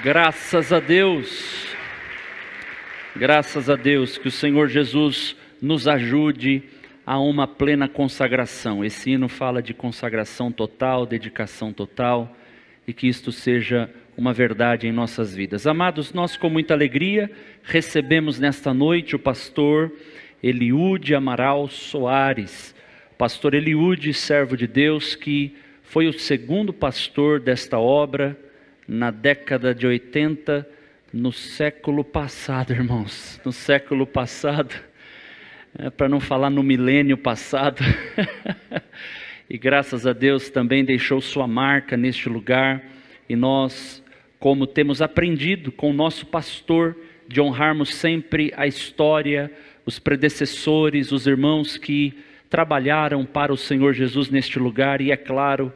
Graças a Deus que o Senhor Jesus nos ajude a uma plena consagração. Esse hino fala de consagração total, dedicação total, e que isto seja uma verdade em nossas vidas. Amados, nós com muita alegria recebemos nesta noite o pastor Eliude Amaral Soares. Pastor Eliude, servo de Deus, que foi o segundo pastor desta obra na década de 80, no século passado, irmãos, no século passado, para não falar no milênio passado, e graças a Deus também deixou sua marca neste lugar, e nós, como temos aprendido com o nosso pastor, de honrarmos sempre a história, os predecessores, os irmãos que trabalharam para o Senhor Jesus neste lugar, e é claro,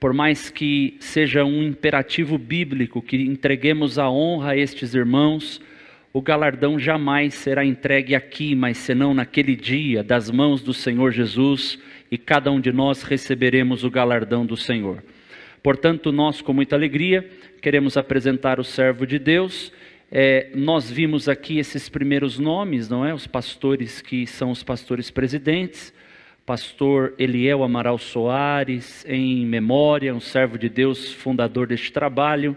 por mais que seja um imperativo bíblico que entreguemos a honra a estes irmãos, o galardão jamais será entregue aqui, mas senão naquele dia, das mãos do Senhor Jesus, e cada um de nós receberemos o galardão do Senhor. Portanto, nós com muita alegria queremos apresentar o servo de Deus. Nós vimos aqui esses primeiros nomes, não é? Os pastores que são os pastores presidentes. Pastor Eliel Amaral Soares, em memória, um servo de Deus, fundador deste trabalho.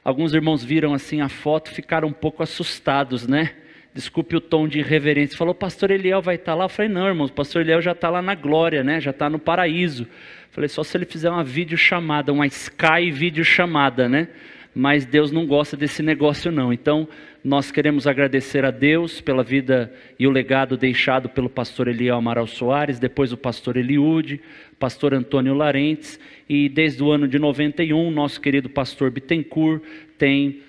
Alguns irmãos viram assim a foto, ficaram um pouco assustados, né? Desculpe o tom de irreverência. Falou, pastor Eliel vai estar lá? Eu falei, não, irmãos, o pastor Eliel já está lá na glória, né? Já está no paraíso. Falei, só se ele fizer uma videochamada, uma Sky videochamada, né? Mas Deus não gosta desse negócio não. Então, nós queremos agradecer a Deus pela vida e o legado deixado pelo pastor Eliel Amaral Soares, depois o pastor Eliude, pastor Antônio Larentes, e desde o ano de 91, nosso querido pastor Bittencourt tem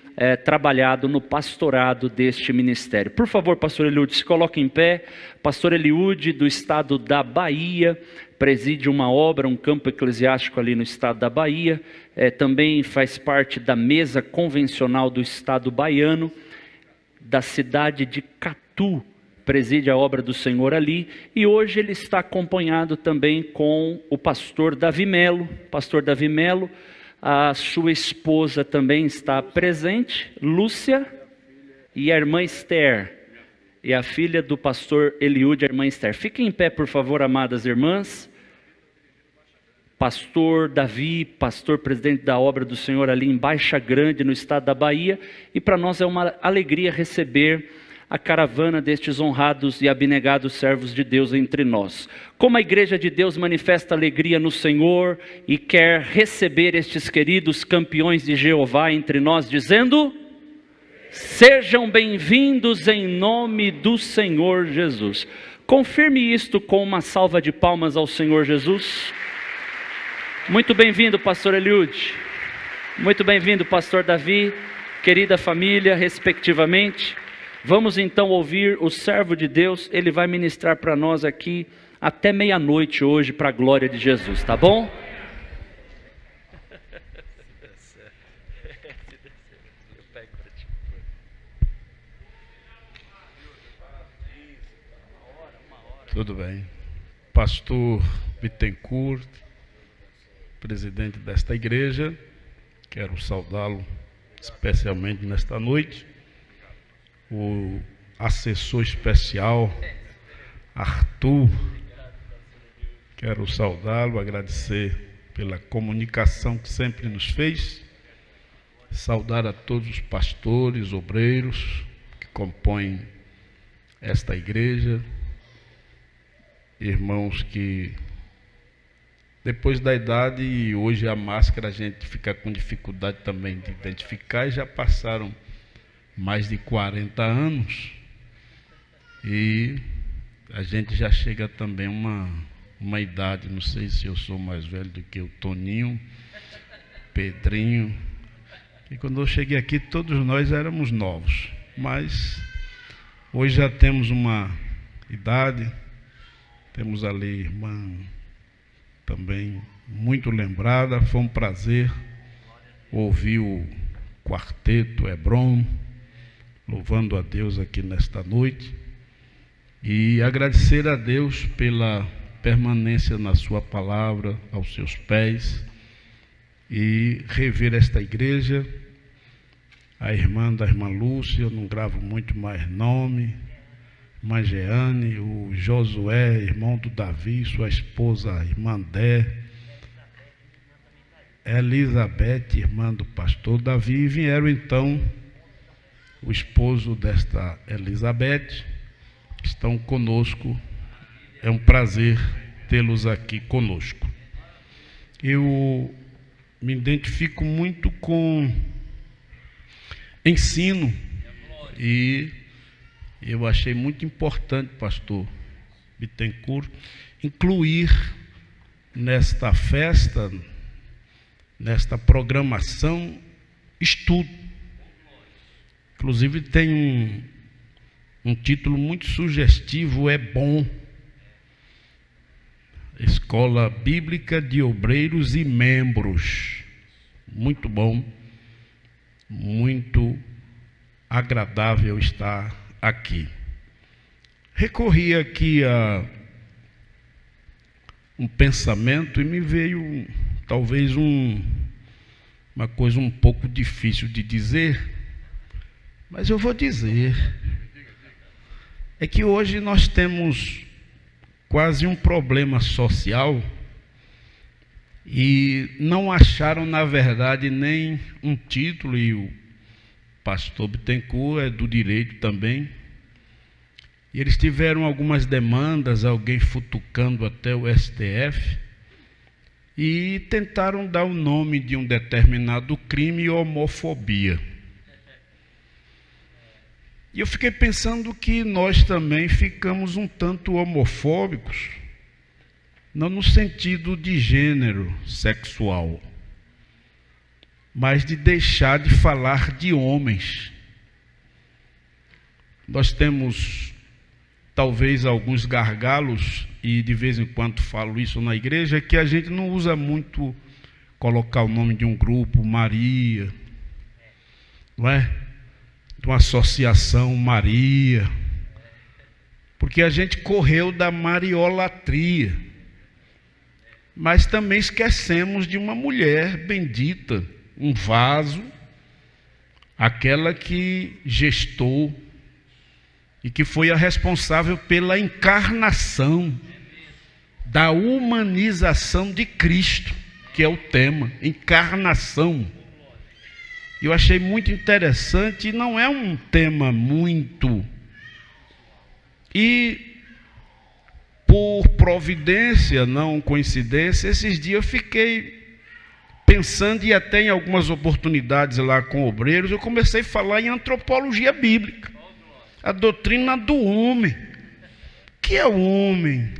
trabalhado no pastorado deste ministério. Por favor, pastor Eliude, se coloque em pé. Pastor Eliude, do estado da Bahia, preside uma obra, um campo eclesiástico ali no estado da Bahia, também faz parte da mesa convencional do estado baiano, da cidade de Catu, preside a obra do Senhor ali, e hoje ele está acompanhado também com o pastor Davi Melo. Pastor Davi Melo, a sua esposa também está presente, Lúcia, e a irmã Esther, e a filha do pastor Eliude, a irmã Esther. Fiquem em pé, por favor, amadas irmãs. Pastor Davi, pastor presidente da obra do Senhor ali em Baixa Grande, no estado da Bahia, e para nós é uma alegria receber a caravana destes honrados e abnegados servos de Deus entre nós. Como a igreja de Deus manifesta alegria no Senhor e quer receber estes queridos campeões de Jeová entre nós, dizendo: sejam bem-vindos em nome do Senhor Jesus. Confirme isto com uma salva de palmas ao Senhor Jesus. Muito bem-vindo, pastor Eliude. Muito bem-vindo, pastor Davi, querida família, respectivamente. Vamos então ouvir o servo de Deus. Ele vai ministrar para nós aqui até meia-noite hoje, para a glória de Jesus, tá bom? Tudo bem. Pastor Bittencourt, presidente desta igreja, quero saudá-lo especialmente nesta noite. O assessor especial Arthur, quero saudá-lo, agradecer pela comunicação que sempre nos fez, saudar a todos os pastores, obreiros que compõem esta igreja, irmãos que depois da idade, e hoje a máscara a gente fica com dificuldade também de identificar, e já passaram mais de 40 anos, e a gente já chega também uma idade, não sei se eu sou mais velho do que o Toninho, Pedrinho, e quando eu cheguei aqui todos nós éramos novos, mas hoje já temos uma idade, temos ali irmã também muito lembrada. Foi um prazer ouvir o quarteto Hebron, louvando a Deus aqui nesta noite, e agradecer a Deus pela permanência na sua palavra, aos seus pés, e rever esta igreja a irmã da irmã Lúcia, eu não gravo muito mais nome, irmã Jeane, o Josué, irmão do Davi, sua esposa, a irmã Dé, Elizabeth, irmã do pastor Davi, e vieram então o esposo desta Elizabeth, que estão conosco. É um prazer tê-los aqui conosco. Eu me identifico muito com ensino e eu achei muito importante, pastor Bittencourt, incluir nesta festa, nesta programação, estudo. Inclusive tem um título muito sugestivo, é bom. Escola Bíblica de Obreiros e Membros. Muito bom, muito agradável estar aqui. Recorri aqui a um pensamento e me veio talvez uma coisa um pouco difícil de dizer, mas eu vou dizer. É que hoje nós temos quase um problema social e não acharam, na verdade, nem um título, e o pastor Bittencourt é do direito também. E eles tiveram algumas demandas, alguém futucando até o STF, e tentaram dar o nome de um determinado crime, homofobia. E eu fiquei pensando que nós também ficamos um tanto homofóbicos, não no sentido de gênero sexual, mas de deixar de falar de homens. Nós temos talvez alguns gargalos, e de vez em quando falo isso na igreja, que a gente não usa muito colocar o nome de um grupo, Maria, não é? De uma associação Maria, porque a gente correu da mariolatria, mas também esquecemos de uma mulher bendita, um vaso, aquela que gestou e que foi a responsável pela encarnação, da humanização de Cristo, que é o tema, encarnação. Eu achei muito interessante, e não é um tema muito... E, por providência, não coincidência, esses dias eu fiquei pensando, e até em algumas oportunidades lá com obreiros, eu comecei a falar em antropologia bíblica, a doutrina do homem. O que é o homem?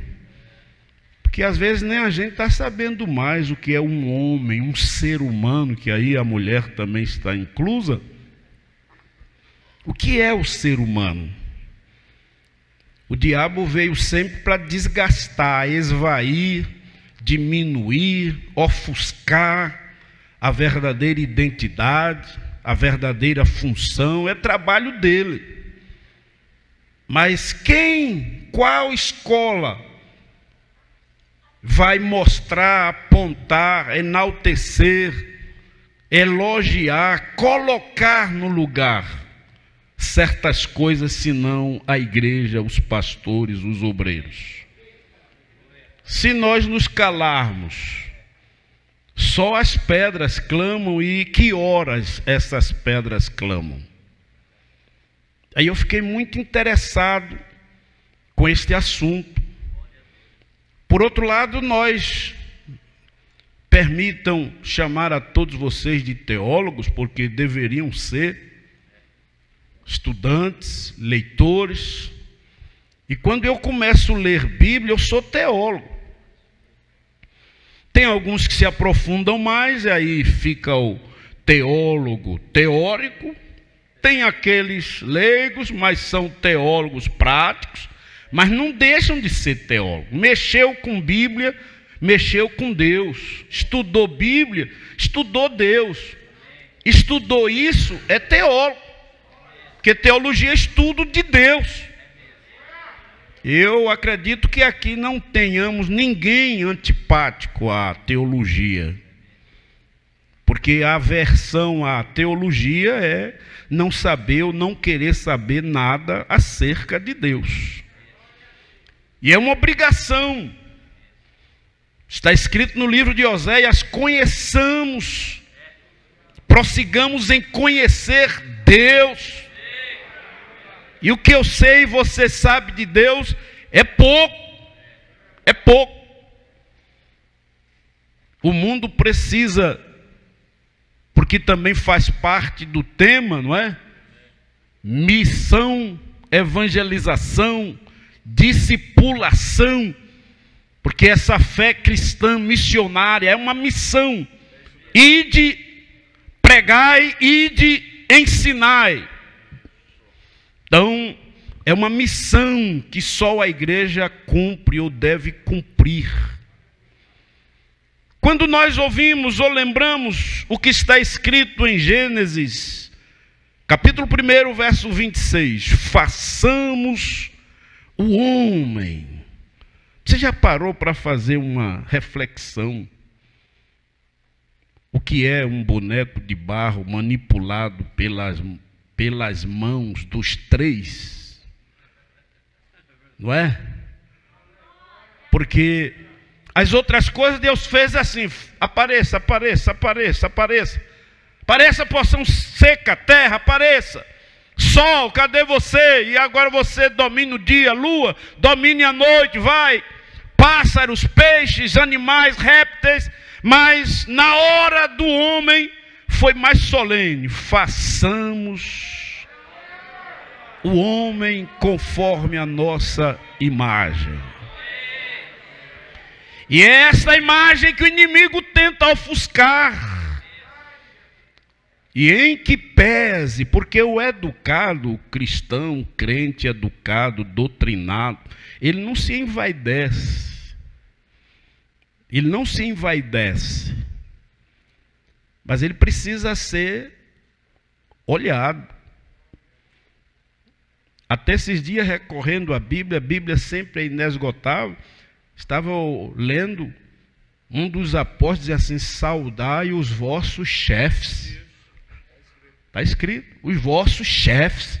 Porque às vezes nem a gente está sabendo mais o que é um homem, um ser humano, que aí a mulher também está inclusa. O que é o ser humano? O diabo veio sempre para desgastar, esvair, diminuir, ofuscar a verdadeira identidade, a verdadeira função. É trabalho dele. Mas qual escola vai mostrar, apontar, enaltecer, elogiar, colocar no lugar certas coisas, senão a igreja, os pastores, os obreiros? Se nós nos calarmos, só as pedras clamam, e que horas essas pedras clamam? Aí eu fiquei muito interessado com este assunto. Por outro lado, permitam chamar a todos vocês de teólogos, porque deveriam ser estudantes, leitores. E quando eu começo a ler Bíblia, eu sou teólogo. Tem alguns que se aprofundam mais, e aí fica o teólogo teórico. Tem aqueles leigos, mas são teólogos práticos, mas não deixam de ser teólogo. Mexeu com Bíblia, mexeu com Deus. Estudou Bíblia, estudou Deus. Estudou isso, é teólogo. Porque teologia é estudo de Deus. Eu acredito que aqui não tenhamos ninguém antipático à teologia. Porque a aversão à teologia é não saber ou não querer saber nada acerca de Deus. E é uma obrigação. Está escrito no livro de Oséias: conheçamos, prossigamos em conhecer Deus. E o que eu sei e você sabe de Deus é pouco. É pouco. O mundo precisa, porque também faz parte do tema, não é? Missão, evangelização, discipulação. Porque essa fé cristã missionária é uma missão. Ide, pregai, ide, ensinai. Então, é uma missão que só a igreja cumpre ou deve cumprir. Quando nós ouvimos ou lembramos o que está escrito em Gênesis, capítulo 1, verso 26, façamos o homem. Você já parou para fazer uma reflexão? O que é um boneco de barro manipulado pelas mãos dos três? Não é? Porque as outras coisas Deus fez assim: apareça, apareça, apareça, apareça. Apareça porção seca, terra, apareça. Sol, cadê você? E agora você domina o dia, lua, domine a noite, vai. Pássaros, peixes, animais, répteis. Mas na hora do homem foi mais solene: façamos o homem conforme a nossa imagem. E é essa imagem que o inimigo tenta ofuscar. E em que pese, porque o educado, o cristão, o crente educado, doutrinado, ele não se envaidece. Ele não se envaidece. Mas ele precisa ser olhado. Até esses dias, recorrendo à Bíblia, a Bíblia sempre é inesgotável. Estava lendo um dos apóstolos dizer assim: saudai os vossos chefes. Está escrito, os vossos chefes.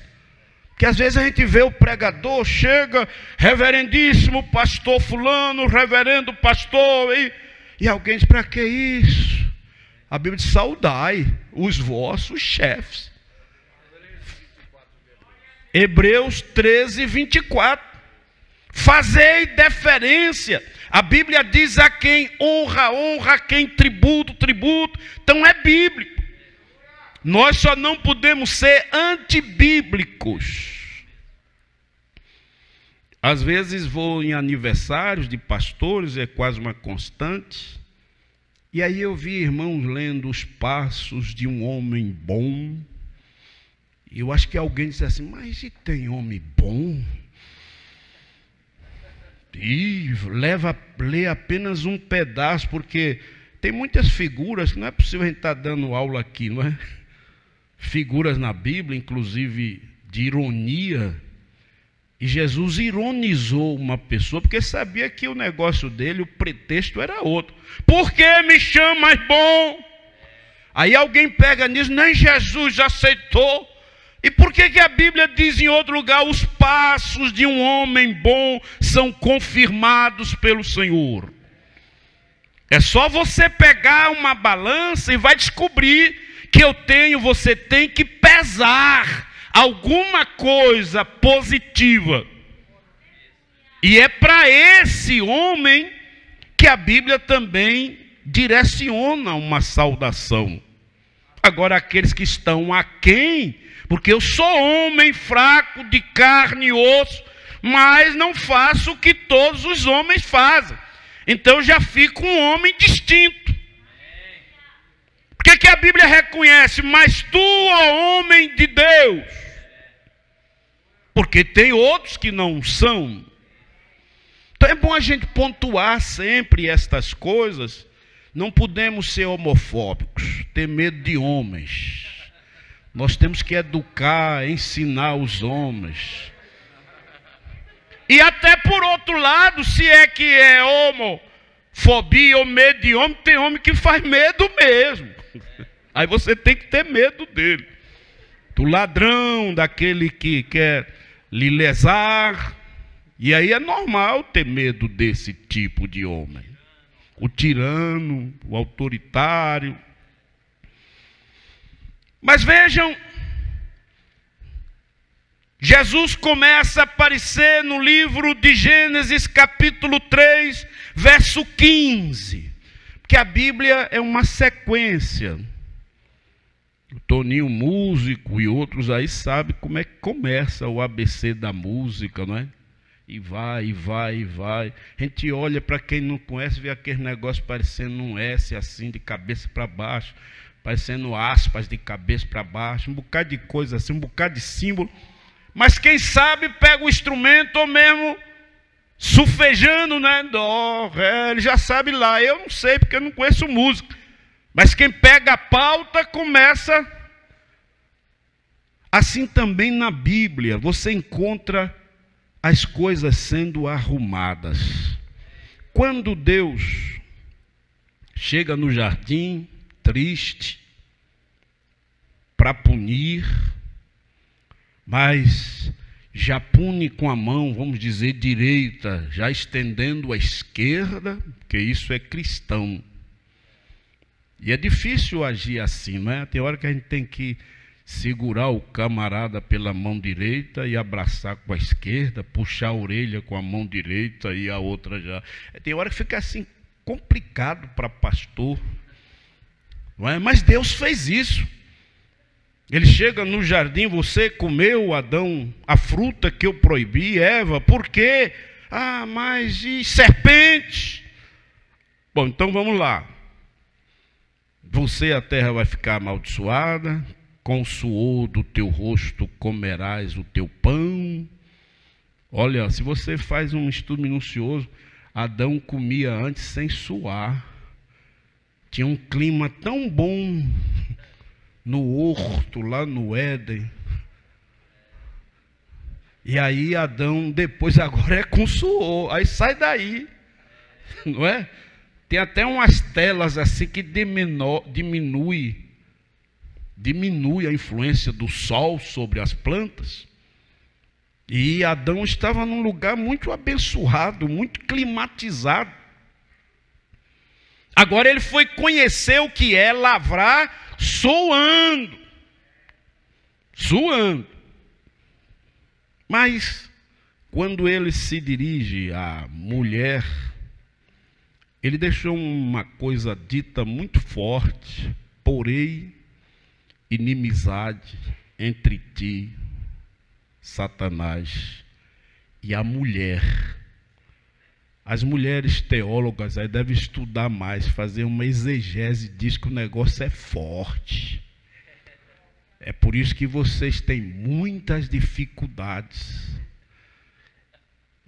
Porque às vezes a gente vê o pregador, chega, reverendíssimo pastor fulano, reverendo pastor, e alguém diz: para que isso? A Bíblia diz: saudai os vossos chefes. Hebreus 13, 24. Fazei deferência. A Bíblia diz: a quem honra, honra, a quem tributo, tributo. Então é bíblico. Nós só não podemos ser antibíblicos. Às vezes vou em aniversários de pastores, é quase uma constante. E aí eu vi irmãos lendo os passos de um homem bom. E eu acho que alguém disse assim: mas e tem homem bom? E lê apenas um pedaço, porque tem muitas figuras, não é possível a gente estar dando aula aqui, não é? Figuras na Bíblia, inclusive de ironia. E Jesus ironizou uma pessoa, porque sabia que o negócio dele, o pretexto era outro. Por que me chamas bom? Aí alguém pega nisso: nem Jesus aceitou. E por que a Bíblia diz em outro lugar: os passos de um homem bom são confirmados pelo Senhor? É só você pegar uma balança e vai descobrir que você tem que pesar alguma coisa positiva. E é para esse homem que a Bíblia também direciona uma saudação. Agora, aqueles que estão aquém, porque eu sou homem fraco de carne e osso, mas não faço o que todos os homens fazem. Então já fico um homem distinto. Por que a Bíblia reconhece? Mas tu, ó homem de Deus. Porque tem outros que não são. Então é bom a gente pontuar sempre estas coisas. Não podemos ser homofóbicos, ter medo de homens. Nós temos que educar, ensinar os homens. E até por outro lado, se é que é homofobia ou medo de homem, tem homem que faz medo mesmo. Aí você tem que ter medo dele. Do ladrão, daquele que quer lhe lesar. E aí é normal ter medo desse tipo de homem. O tirano, o autoritário. Mas vejam, Jesus começa a aparecer no livro de Gênesis, capítulo 3, verso 15. Porque a Bíblia é uma sequência. O Toninho, músico, e outros aí sabem como é que começa o ABC da música, não é? E vai, e vai, e vai. A gente olha para quem não conhece, vê aquele negócio parecendo um S assim, de cabeça para baixo, parecendo aspas de cabeça para baixo, um bocado de coisa assim, um bocado de símbolo. Mas quem sabe pega o instrumento ou mesmo sufejando, né? Dó, ré, ele já sabe lá. Eu não sei porque eu não conheço música. Mas quem pega a pauta começa. Assim também na Bíblia você encontra as coisas sendo arrumadas. Quando Deus chega no jardim, triste, para punir, mas já pune com a mão, vamos dizer, direita, já estendendo a esquerda, porque isso é cristão. E é difícil agir assim, não é? Tem hora que a gente tem que segurar o camarada pela mão direita e abraçar com a esquerda, puxar a orelha com a mão direita e a outra já. Tem hora que fica assim complicado para pastor, não é? Mas Deus fez isso. Ele chega no jardim, você comeu, Adão, a fruta que eu proibi, Eva, por quê? Ah, mas e serpente? Bom, então vamos lá. Você, a terra vai ficar amaldiçoada, com o suor do teu rosto comerás o teu pão. Olha, se você faz um estudo minucioso, Adão comia antes sem suar. Tinha um clima tão bom no horto, lá no Éden. E aí Adão, depois agora é com suor. Aí sai daí, não é? Tem até umas telas assim que diminui a influência do sol sobre as plantas. E Adão estava num lugar muito abençoado, muito climatizado. Agora ele foi conhecer o que é lavrar suando. Mas quando ele se dirige à mulher, ele deixou uma coisa dita muito forte: porém inimizade entre ti, Satanás, e a mulher. As mulheres teólogas aí devem estudar mais, fazer uma exegese disso, que o negócio é forte. É por isso que vocês têm muitas dificuldades.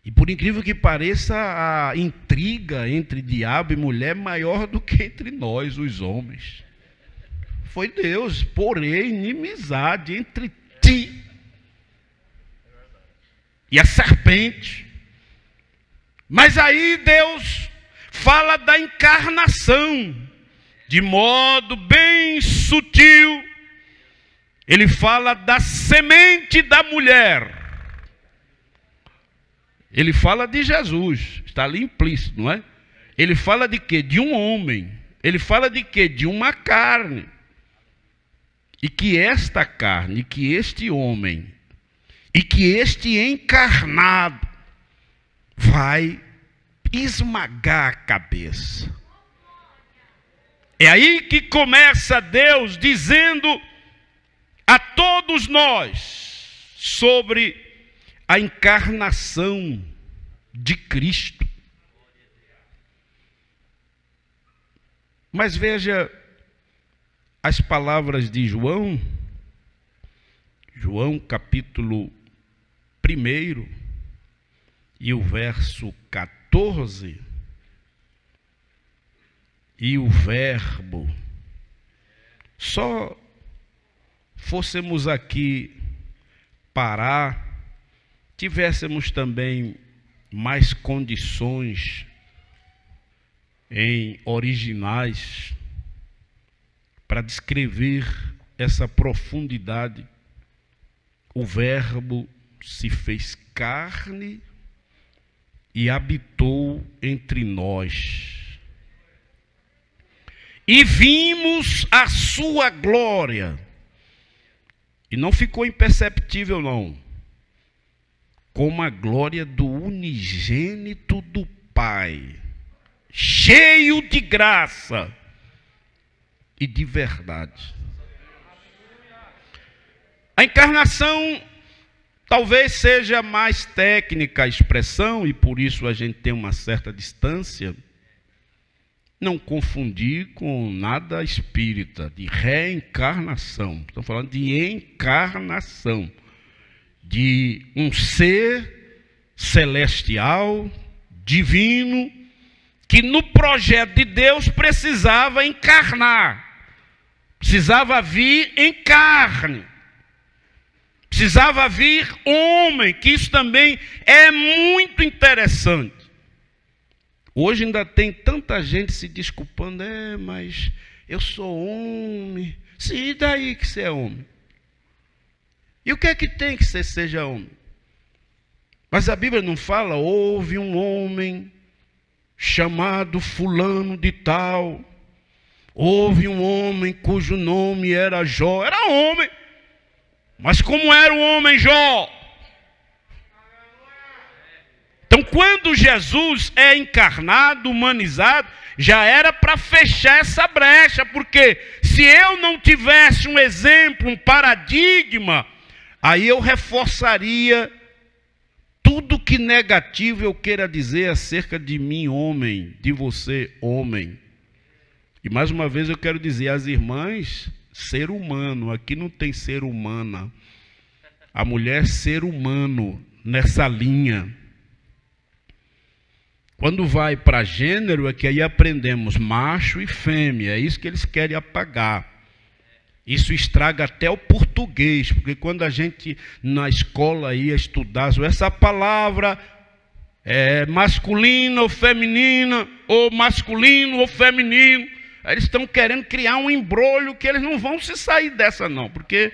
E por incrível que pareça, a intriga entre diabo e mulher é maior do que entre nós, os homens. Foi Deus, porém, inimizade entre ti e a serpente. Mas aí Deus fala da encarnação, de modo bem sutil. Ele fala da semente da mulher. Ele fala de Jesus, está ali implícito, não é? Ele fala de quê? De um homem. Ele fala de quê? De uma carne. E que esta carne, que este homem, e que este encarnado vai esmagar a cabeça. É aí que começa Deus dizendo a todos nós sobre a encarnação de Cristo. Mas veja as palavras de João, capítulo 1, e o verso 14, e o verbo. Só fôssemos aqui parar, tivéssemos também mais condições em originais, para descrever essa profundidade. O Verbo se fez carne e habitou entre nós. E vimos a sua glória. E não ficou imperceptível, não. Como a glória do unigênito do Pai, cheio de graça e de verdade. A encarnação talvez seja mais técnica a expressão, e por isso a gente tem uma certa distância. Não confundir com nada espírita, de reencarnação. Estamos falando de encarnação, de um ser celestial, divino, que no projeto de Deus precisava encarnar, precisava vir em carne, precisava vir homem, que isso também é muito interessante. Hoje ainda tem tanta gente se desculpando, mas eu sou homem. Sim, e daí que você é homem? E o que é que tem que você seja homem? Mas a Bíblia não fala, houve um homem chamado fulano de tal, houve um homem cujo nome era Jó. Era homem, mas como era o homem Jó? Então, quando Jesus é encarnado, humanizado, já era para fechar essa brecha, porque se eu não tivesse um exemplo, um paradigma, aí eu reforçaria tudo que negativo eu queira dizer acerca de mim, homem, de você, homem. E mais uma vez eu quero dizer às irmãs, ser humano, aqui não tem ser humana. A mulher é ser humano nessa linha. Quando vai para gênero, é que aí aprendemos macho e fêmea. É isso que eles querem apagar. Isso estraga até o português, porque quando a gente na escola ia estudar essa palavra é masculina ou feminina, ou masculino ou feminino, aí eles estão querendo criar um embrolho que eles não vão se sair dessa não, porque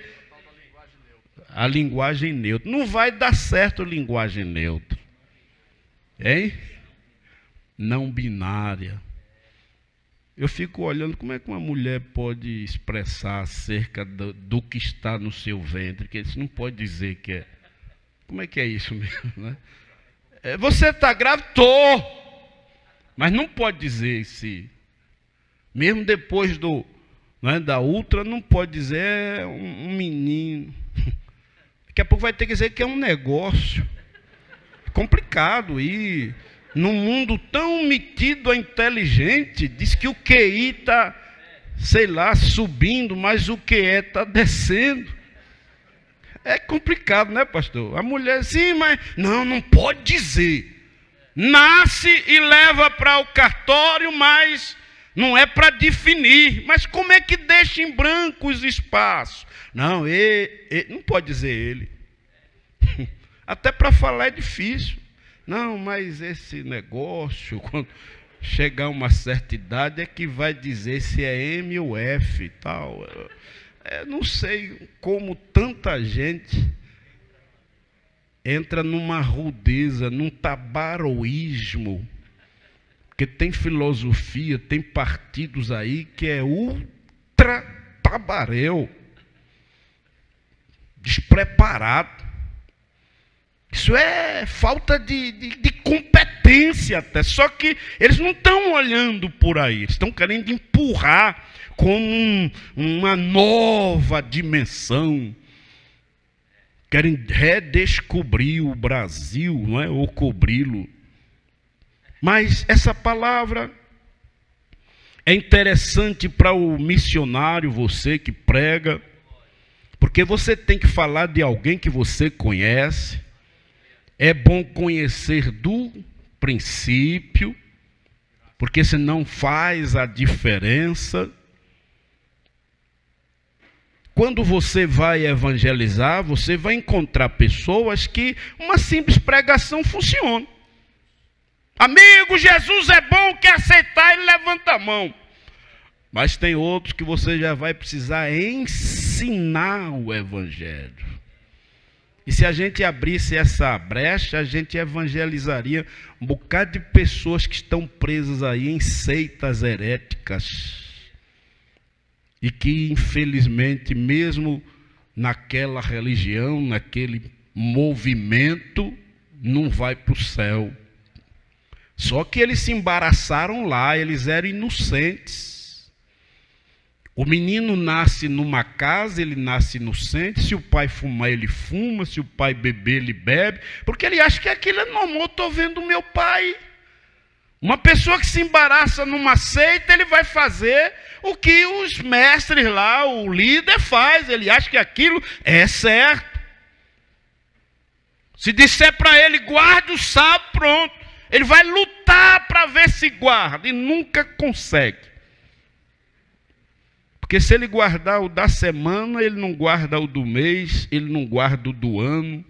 a linguagem neutra. Não vai dar certo a linguagem neutra. Hein? Não binária. Eu fico olhando como é que uma mulher pode expressar acerca do que está no seu ventre, que eles não pode dizer que é. Como é que é isso mesmo, né? Você está grávida? Estou. Mas não pode dizer se. Mesmo depois da ultra, não pode dizer é um menino. Daqui a pouco vai ter que dizer que é um negócio. É complicado e num mundo tão metido a inteligente, diz que o QI está, sei lá, subindo, mas o QE está descendo. É complicado, né, pastor? A mulher, sim, mas não pode dizer. Nasce e leva para o cartório, mas não é para definir. Mas como é que deixa em branco os espaços? Não, não pode dizer ele. Até para falar é difícil. Não, mas esse negócio, quando chegar a uma certa idade, é que vai dizer se é M ou F e tal. Não sei como tanta gente entra numa rudeza, num tabaroísmo, porque tem filosofia, tem partidos aí que é ultra tabaréu, despreparado. Isso é falta de competência até. Só que eles não estão olhando por aí. Eles estão querendo empurrar como uma nova dimensão. Querem redescobrir o Brasil, não é? Ou cobri-lo. Mas essa palavra é interessante para o missionário, você que prega, porque você tem que falar de alguém que você conhece. É bom conhecer do princípio, porque senão faz a diferença. Quando você vai evangelizar, você vai encontrar pessoas que uma simples pregação funciona. Amigo, Jesus é bom, quer aceitar, ele levanta a mão. Mas tem outros que você já vai precisar ensinar o evangelho. E se a gente abrisse essa brecha, a gente evangelizaria um bocado de pessoas que estão presas aí em seitas heréticas. E que, infelizmente, mesmo naquela religião, naquele movimento, não vai para o céu. Só que eles se embaraçaram lá, eles eram inocentes. O menino nasce numa casa, ele nasce inocente. Se o pai fumar, ele fuma. Se o pai beber, ele bebe. Porque ele acha que aquilo é normal. Estou vendo o meu pai. Uma pessoa que se embaraça numa seita, ele vai fazer o que os mestres lá, o líder faz. Ele acha que aquilo é certo. Se disser para ele, guarde o sábado, pronto. Ele vai lutar para ver se guarda e nunca consegue. Porque se ele guardar o da semana, ele não guarda o do mês, ele não guarda o do ano,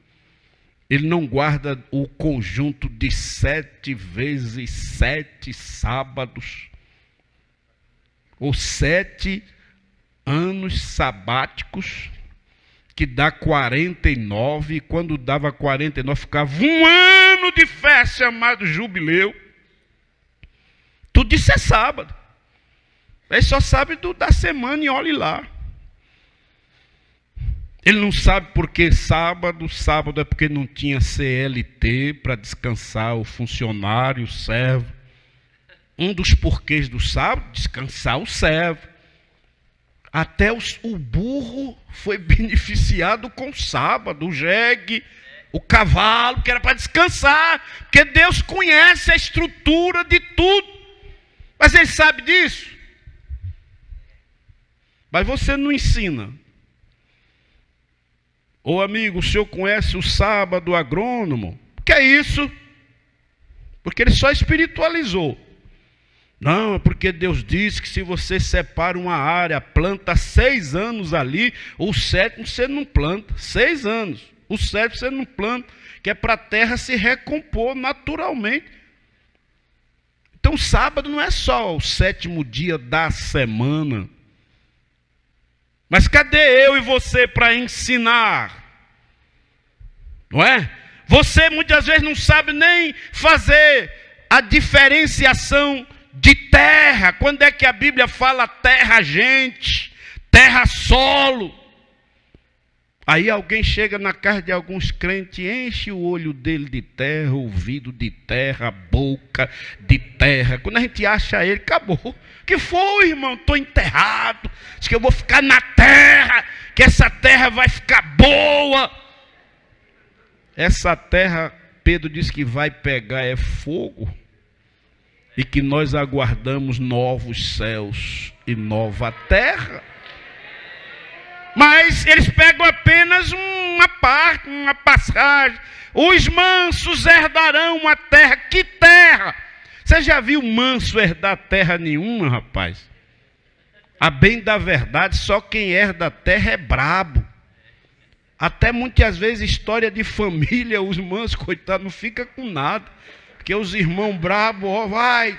ele não guarda o conjunto de 7 vezes 7 sábados, ou 7 anos sabáticos, que dá 49, e quando dava 49 ficava um ano de festa chamado jubileu. Tudo isso é sábado. Ele só sabe da semana e olhe lá. Ele não sabe porque sábado é porque não tinha CLT para descansar o funcionário, o servo. Um dos porquês do sábado, descansar o servo. Até o burro foi beneficiado com o sábado, o jegue, o cavalo, que era para descansar, porque Deus conhece a estrutura de tudo. Mas ele sabe disso. Mas você não ensina. Ô amigo, o senhor conhece o sábado agrônomo? O que é isso? Porque ele só espiritualizou. Não, é porque Deus diz que se você separa uma área, planta 6 anos ali, o 7º você não planta. 6 anos. O 7º você não planta, que é para a terra se recompor naturalmente. Então sábado não é só o 7º dia da semana. Mas cadê eu e você para ensinar? Não é? Você muitas vezes não sabe nem fazer a diferenciação de terra. Quando é que a Bíblia fala terra gente, terra solo? Aí alguém chega na casa de alguns crentes, enche o olho dele de terra, o ouvido de terra, a boca de terra. Quando a gente acha ele, acabou. Que foi, irmão? Estou enterrado. Diz que eu vou ficar na terra, que essa terra vai ficar boa. Essa terra, Pedro diz que vai pegar é fogo. E que nós aguardamos novos céus e nova terra. Mas eles pegam apenas uma parte, uma passagem. Os mansos herdarão a terra. Que terra? Você já viu manso herdar terra nenhuma, rapaz? A bem da verdade, só quem herda a terra é brabo. Até muitas vezes história de família, os mansos, coitados, não fica com nada. Porque os irmãos brabos, ó, vai,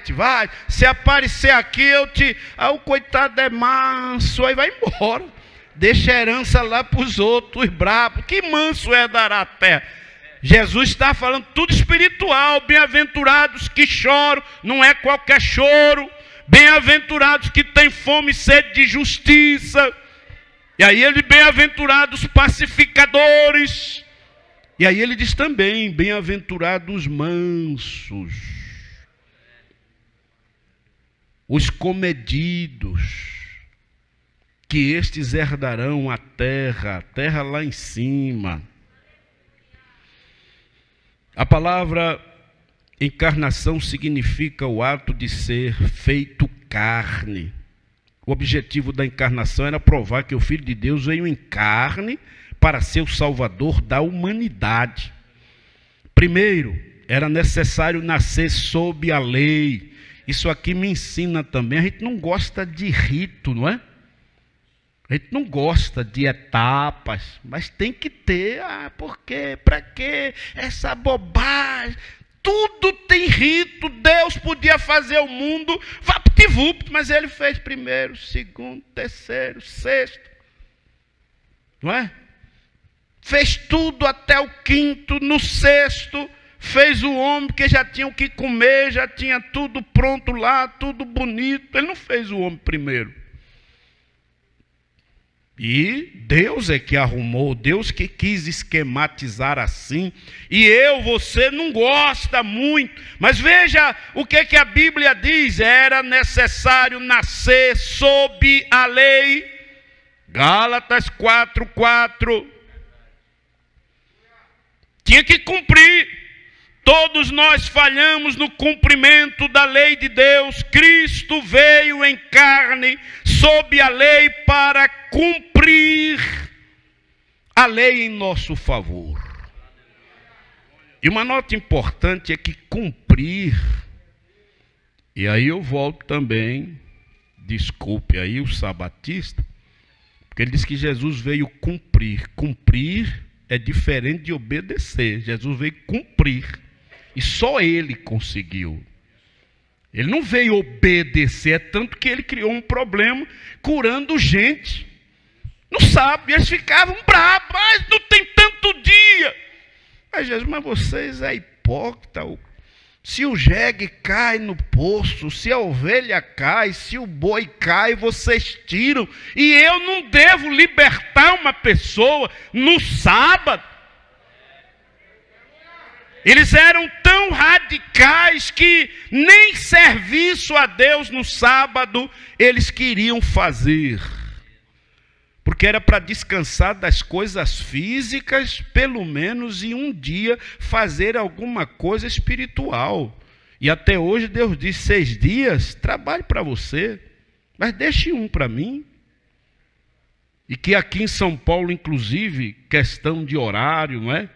se aparecer aqui, o coitado é manso, aí vai embora. Deixa a herança lá para os outros, os bravos. Que manso herdará a terra? Jesus está falando tudo espiritual. Bem-aventurados que choram, não é qualquer choro. Bem-aventurados que têm fome e sede de justiça. E aí ele, bem-aventurados pacificadores. E aí ele diz também, bem-aventurados mansos, os comedidos, que estes herdarão a terra lá em cima. A palavra encarnação significa o ato de ser feito carne. O objetivo da encarnação era provar que o Filho de Deus veio em carne para ser o Salvador da humanidade. Primeiro, era necessário nascer sob a lei. Isso aqui me ensina também. A gente não gosta de rito, não é? A gente não gosta de etapas, mas tem que ter. Por quê? Para quê? Essa bobagem. Tudo tem rito. Deus podia fazer o mundo vapt-vupt, mas ele fez primeiro, segundo, terceiro, sexto. Não é? Fez tudo até o quinto. No sexto, fez o homem, que já tinha o que comer, já tinha tudo pronto lá, tudo bonito. Ele não fez o homem primeiro. E Deus é que arrumou, Deus que quis esquematizar assim. E você não gosta muito. Mas veja o que a Bíblia diz. Era necessário nascer sob a lei. Gálatas 4:4. Tinha que cumprir. Todos nós falhamos no cumprimento da lei de Deus. Cristo veio em carne sob a lei para cumprir a lei em nosso favor. E uma nota importante é que cumprir, e aí eu volto também, desculpe aí o sabatista, porque ele diz que Jesus veio cumprir. Cumprir é diferente de obedecer. Jesus veio cumprir. E só ele conseguiu. Ele não veio obedecer, é tanto que ele criou um problema curando gente. Não sabe, eles ficavam bravos, mas não tem tanto dia. Mas Jesus, mas vocês é hipócrita. Se o jegue cai no poço, se a ovelha cai, se o boi cai, vocês tiram. E eu não devo libertar uma pessoa no sábado. Eles eram tão radicais que nem serviço a Deus no sábado eles queriam fazer. Porque era para descansar das coisas físicas, pelo menos, e um dia fazer alguma coisa espiritual. E até hoje Deus diz: 6 dias, trabalhe para você, mas deixe um para mim. E que aqui em São Paulo, inclusive, questão de horário, não é?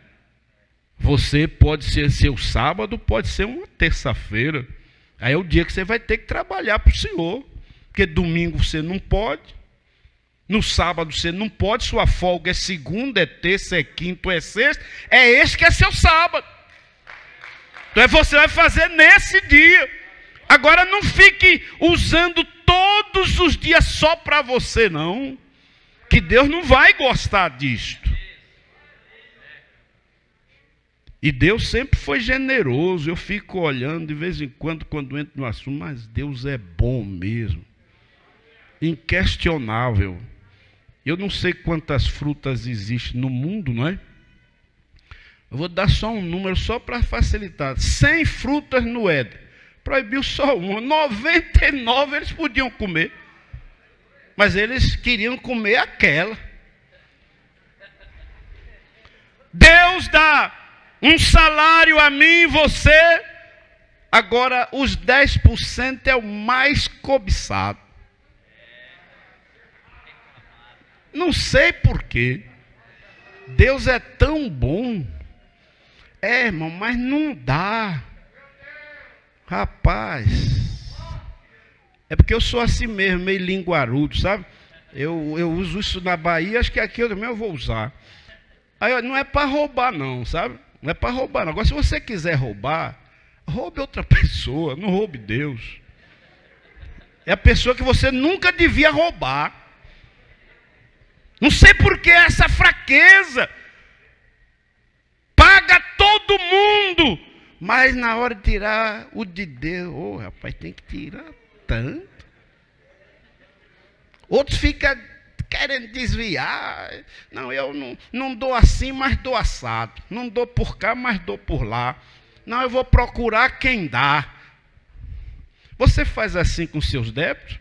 Você pode ser seu sábado, pode ser uma terça-feira. Aí é o dia que você vai ter que trabalhar para o Senhor. Porque domingo você não pode. No sábado você não pode. Sua folga é segunda, é terça, é quinta, é sexta. É esse que é seu sábado. Então você vai fazer nesse dia. Agora não fique usando todos os dias só para você, não. Que Deus não vai gostar disto. E Deus sempre foi generoso. Eu fico olhando de vez em quando entro no assunto, mas Deus é bom mesmo. Inquestionável. Eu não sei quantas frutas existem no mundo, não é? Eu vou dar só um número só para facilitar. 100 frutas no Éden. Proibiu só uma. 99 eles podiam comer. Mas eles queriam comer aquela. Deus dá um salário a mim e você. Agora os 10% é o mais cobiçado. Não sei porquê. Deus é tão bom. Irmão, mas não dá. Rapaz. É porque eu sou assim mesmo, meio linguarudo, sabe? Eu uso isso na Bahia, acho que aqui eu também vou usar. Aí não é para roubar não, sabe? Não é para roubar não. Agora se você quiser roubar, roube outra pessoa, não roube Deus. É a pessoa que você nunca devia roubar. Não sei por que essa fraqueza. Paga todo mundo, mas na hora de tirar o de Deus, rapaz, tem que tirar tanto. Outros ficam querendo desviar. Não, eu não dou assim, mas dou assado. Não dou por cá, mas dou por lá. Não, eu vou procurar quem dá. Você faz assim com seus débitos?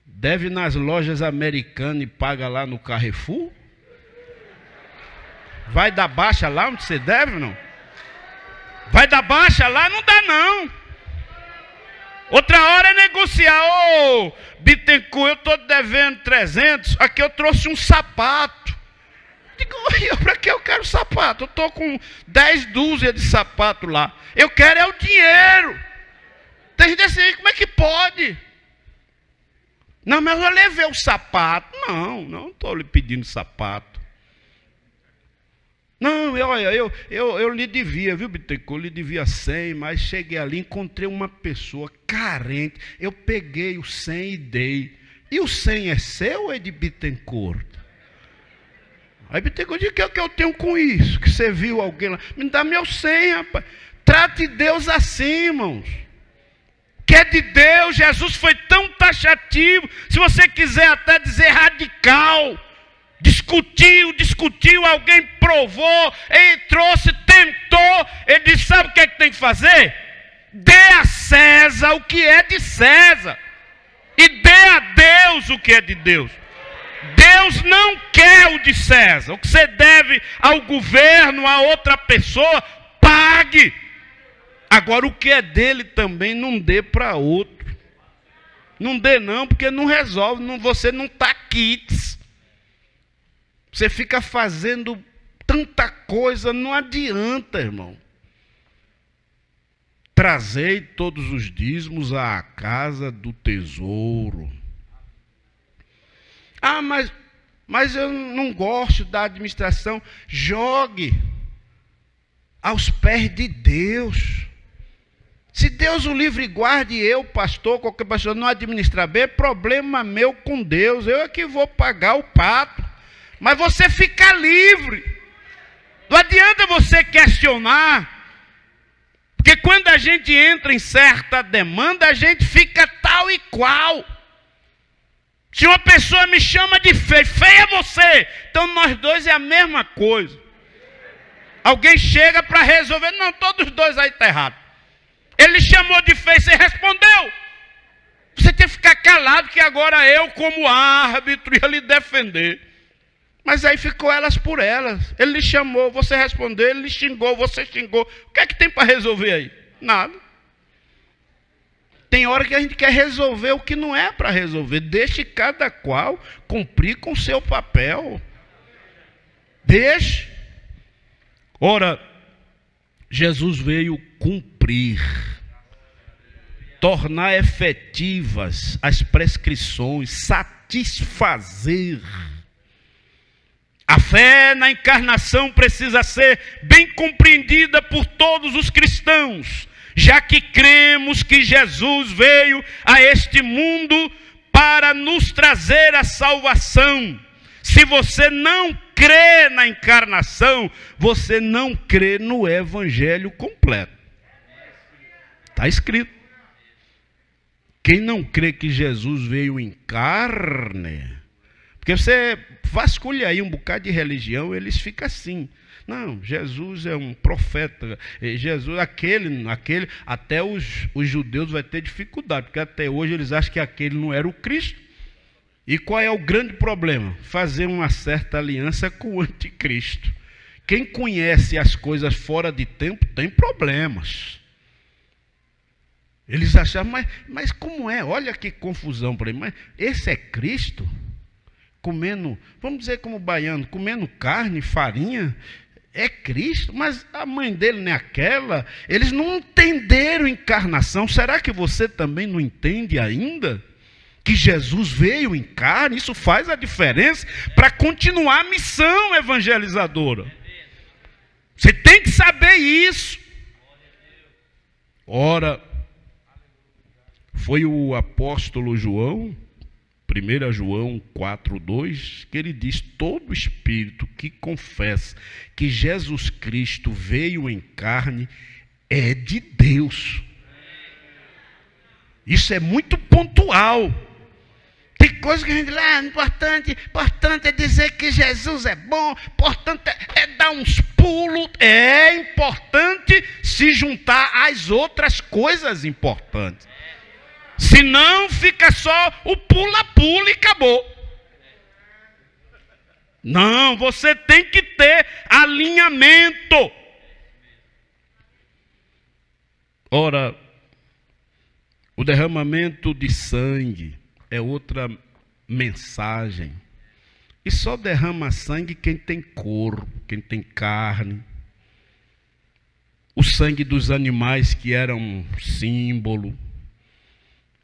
Deve nas lojas americanas e paga lá no Carrefour? Vai dar baixa lá onde você deve, não? Vai dar baixa lá? Não dá, não. Outra hora é negociar. Ô, Bittencourt, eu estou devendo 300. Aqui eu trouxe um sapato. Digo, para que eu quero sapato? Eu estou com 10 dúzias de sapato lá. Eu quero é o dinheiro. Tem gente assim, como é que pode? Não, mas eu levei o sapato. Não estou lhe pedindo sapato. Não, olha, eu lhe devia, viu, Bittencourt? Eu lhe devia 100, mas cheguei ali, encontrei uma pessoa carente. Eu peguei o 100 e dei. E o 100 é seu ou é de Bittencourt? Aí Bittencourt disse, o que é que eu tenho com isso? Que você viu alguém lá? Me dá meu 100, rapaz. Trate Deus assim, irmãos. Que é de Deus. Jesus foi tão taxativo. Se você quiser até dizer radical. Discutiu, alguém provou, ele trouxe, tentou. Ele disse, sabe o que é que tem que fazer? Dê a César o que é de César. E dê a Deus o que é de Deus. Deus não quer o de César. O que você deve ao governo, a outra pessoa, pague. Agora o que é dele também não dê para outro. Não dê não, porque não resolve. Você não está quites. Você fica fazendo tanta coisa, não adianta, irmão. Trazei todos os dízimos à casa do tesouro. Ah, mas eu não gosto da administração. Jogue aos pés de Deus. Se Deus o livre e guarde, eu, pastor, qualquer pastor, não administrar bem, é problema meu com Deus. Eu é que vou pagar o pato. Mas você fica livre. Não adianta você questionar. Porque quando a gente entra em certa demanda, a gente fica tal e qual. Se uma pessoa me chama de feio, feia é você. Então nós dois é a mesma coisa. Alguém chega para resolver. Não, todos os dois aí estão errados. Ele chamou de feio, você respondeu. Você tem que ficar calado, que agora eu, como árbitro, ia lhe defender. Mas aí ficou elas por elas. Ele lhe chamou, você respondeu, ele lhe xingou, você xingou. O que é que tem para resolver aí? Nada. Tem hora que a gente quer resolver o que não é para resolver. Deixe cada qual cumprir com o seu papel. Deixe. Ora, Jesus veio cumprir, tornar efetivas as prescrições, satisfazer. A fé na encarnação precisa ser bem compreendida por todos os cristãos, já que cremos que Jesus veio a este mundo para nos trazer a salvação. Se você não crê na encarnação, você não crê no evangelho completo. Está escrito. Quem não crê que Jesus veio em carne... Porque você vasculha aí um bocado de religião, eles ficam assim. Não, Jesus é um profeta. Jesus, aquele até os judeus vão ter dificuldade, porque até hoje eles acham que aquele não era o Cristo. E qual é o grande problema? Fazer uma certa aliança com o anticristo. Quem conhece as coisas fora de tempo tem problemas. Eles achavam, mas como é? Olha que confusão para ele. Mas esse é Cristo? Comendo, vamos dizer como baiano, comendo carne, farinha, é Cristo, mas a mãe dele não é aquela. Eles não entenderam encarnação. Será que você também não entende ainda? Que Jesus veio em carne, isso faz a diferença para continuar a missão evangelizadora. Você tem que saber isso. Ora, foi o apóstolo João, 1 João 4,2, que ele diz, todo espírito que confessa que Jesus Cristo veio em carne é de Deus. Isso é muito pontual. Tem coisa que a gente diz, importante é dizer que Jesus é bom, importante é dar uns pulos. É importante se juntar às outras coisas importantes. Senão fica só o pula-pula e acabou. Não, você tem que ter alinhamento. Ora, o derramamento de sangue é outra mensagem. E só derrama sangue quem tem corpo, quem tem carne. O sangue dos animais que era um símbolo.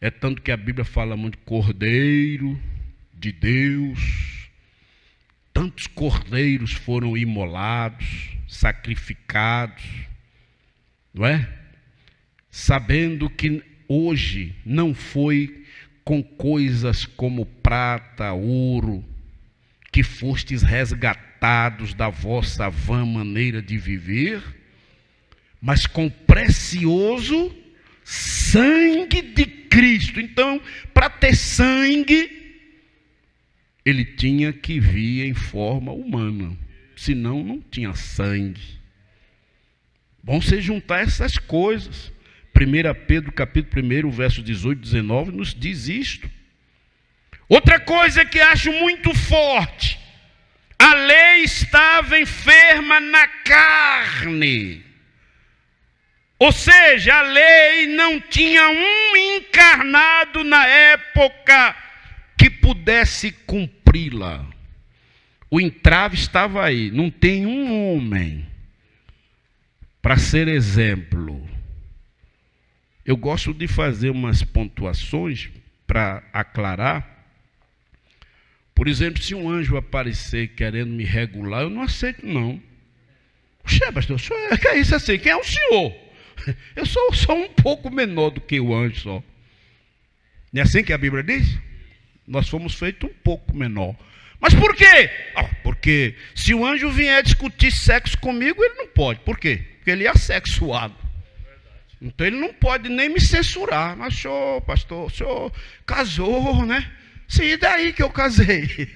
É tanto que a Bíblia fala muito de Cordeiro de Deus. tantos cordeiros foram imolados, sacrificados, não é? Sabendo que hoje não foi com coisas como prata, ouro, que fostes resgatados da vossa vã maneira de viver, mas com precioso sangue de Cristo. Então, para ter sangue, ele tinha que vir em forma humana, senão não tinha sangue. Bom você juntar essas coisas. 1 Pedro capítulo 1, verso 18 e 19 nos diz isto. Outra coisa que acho muito forte: a lei estava enferma na carne. Ou seja, a lei não tinha um encarnado na época que pudesse cumpri-la. O entrave estava aí. Não tem um homem para ser exemplo. Eu gosto de fazer umas pontuações para aclarar. Por exemplo, se um anjo aparecer querendo me regular, eu não aceito, não. Oxe, pastor, o senhor, que é isso assim? Quem é o senhor? Eu sou só um pouco menor do que o anjo só. Não é assim que a Bíblia diz? Nós fomos feitos um pouco menor. Mas por quê? Porque se o anjo vier discutir sexo comigo, ele não pode. Por quê? Porque ele é assexuado. Então ele não pode nem me censurar. Mas senhor, pastor, o senhor casou, né? Sim, e daí que eu casei?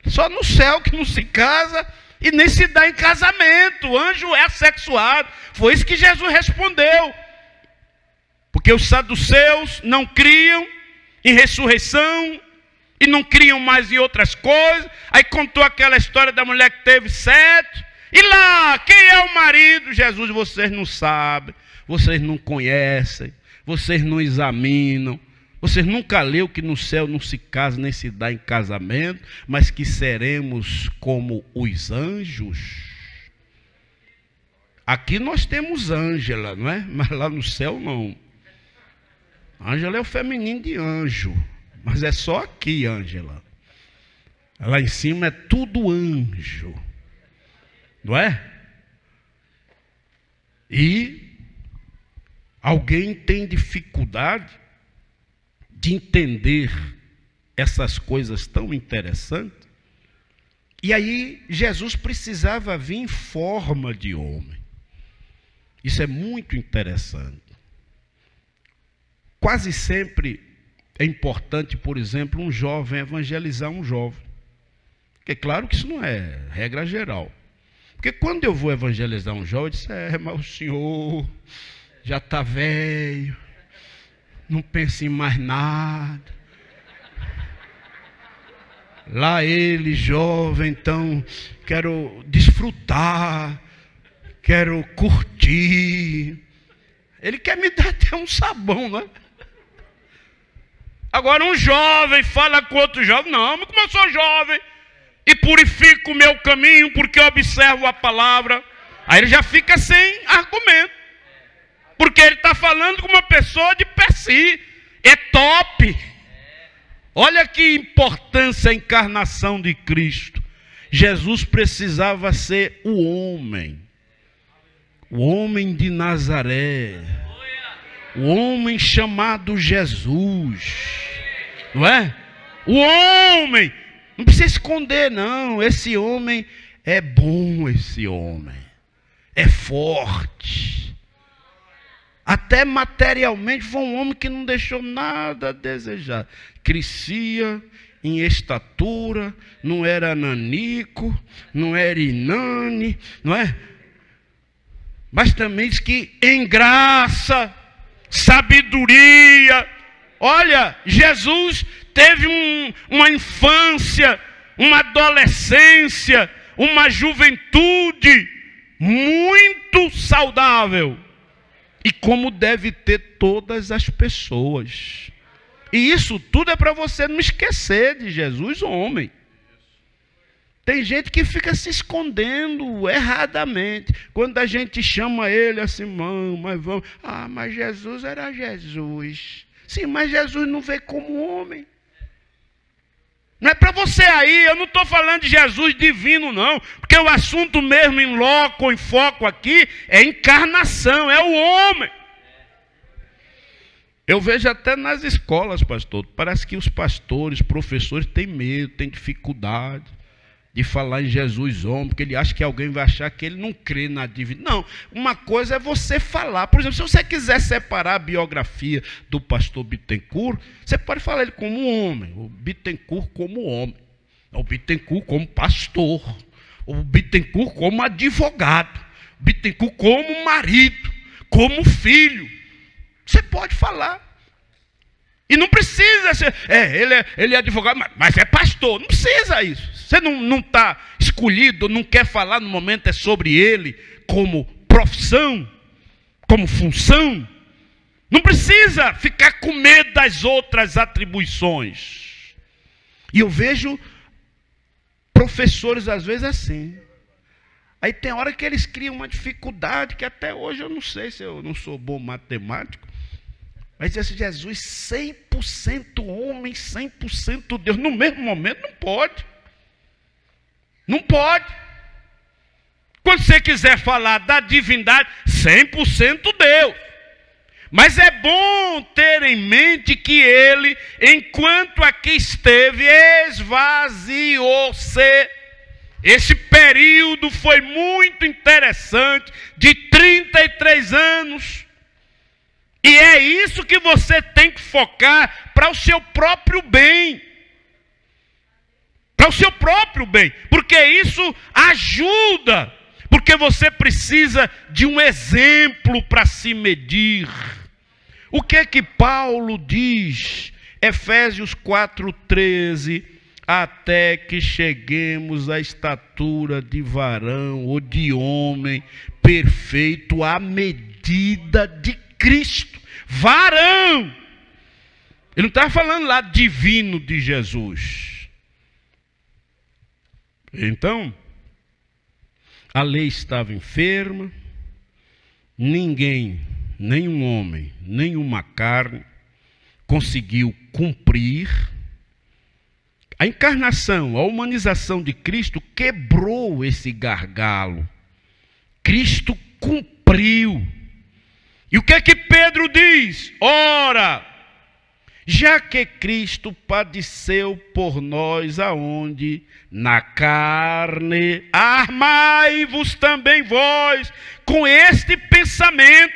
Só no céu que não se casa e nem se dá em casamento. O anjo é assexuado. Foi isso que Jesus respondeu. Porque os saduceus não criam em ressurreição e não criam mais em outras coisas. Aí contou aquela história da mulher que teve 7. E lá, quem é o marido? Jesus, vocês não sabem, vocês não conhecem, vocês não examinam. Vocês nunca leu que no céu não se casa nem se dá em casamento, mas que seremos como os anjos? Aqui nós temos Ângela, não é? Mas lá no céu não. Ângela é o feminino de anjo, mas é só aqui, Ângela. Lá em cima é tudo anjo, não é? E alguém tem dificuldade de entender essas coisas tão interessantes. E aí Jesus precisava vir em forma de homem. Isso é muito interessante. Quase sempre é importante, por exemplo, um jovem evangelizar um jovem. Porque claro que isso não é regra geral. Porque quando eu vou evangelizar um jovem, eu disse, mas o senhor já está velho, não pensa em mais nada. Lá ele, jovem, então, quero desfrutar, quero curtir. Ele quer me dar até um sabão, não é? Agora um jovem fala com outro jovem, não, mas como eu sou jovem e purifico o meu caminho porque eu observo a palavra, aí ele já fica sem argumento. Porque ele está falando com uma pessoa de per si. É top. Olha que importância a encarnação de Cristo. Jesus precisava ser o homem de Nazaré. O homem chamado Jesus. Não é? O homem. Não precisa esconder, não. Esse homem é bom, esse homem. É forte. Até materialmente foi um homem que não deixou nada a desejar. Crescia em estatura, não era nanico, não era inane, não é? Mas também diz que em graça, sabedoria. Olha, Jesus teve uma infância, uma adolescência, uma juventude muito saudável. E como deve ter todas as pessoas. E isso tudo é para você não esquecer de Jesus, homem. Tem gente que fica se escondendo erradamente. Quando a gente chama ele assim, mas vamos. Mas Jesus era Jesus. Sim, mas Jesus não veio como homem. Não é para você aí, eu não estou falando de Jesus divino não, porque o assunto mesmo em loco, em foco aqui, é encarnação, é o homem. Eu vejo até nas escolas, pastor, parece que os pastores, professores têm medo, têm dificuldade de falar em Jesus homem, porque ele acha que alguém vai achar que ele não crê na divindade. Não, uma coisa é você falar. Por exemplo, se você quiser separar a biografia do pastor Bittencourt, você pode falar ele como um homem, o Bittencourt como homem, o Bittencourt como pastor, o Bittencourt como advogado, o Bittencourt como marido, como filho. Você pode falar. E não precisa ser, ele é advogado, mas é pastor. Não precisa isso. Você não está escolhido, não quer falar no momento, é sobre ele, como profissão, como função. Não precisa ficar com medo das outras atribuições. E eu vejo professores às vezes assim. Aí tem hora que eles criam uma dificuldade, que até hoje eu não sei se eu não sou bom matemático. Mas esse Jesus 100% homem, 100% Deus, no mesmo momento, não pode. Não pode. Quando você quiser falar da divindade, 100% Deus. Mas é bom ter em mente que ele, enquanto aqui esteve, esvaziou-se. Esse período foi muito interessante, de 33 anos. E é isso que você tem que focar para o seu próprio bem. Para o seu próprio bem. Porque isso ajuda. Porque você precisa de um exemplo para se medir. O que é que Paulo diz? Efésios 4:13. Até que cheguemos à estatura de varão ou de homem perfeito à medida de Cristo. Varão. Ele não está falando lá divino de Jesus. Então, a lei estava enferma. Ninguém, nenhum homem, nenhuma carne conseguiu cumprir. A encarnação, a humanização de Cristo quebrou esse gargalo. Cristo cumpriu. E o que é que Pedro diz? Ora, já que Cristo padeceu por nós aonde? Na carne, armai-vos também vós com este pensamento,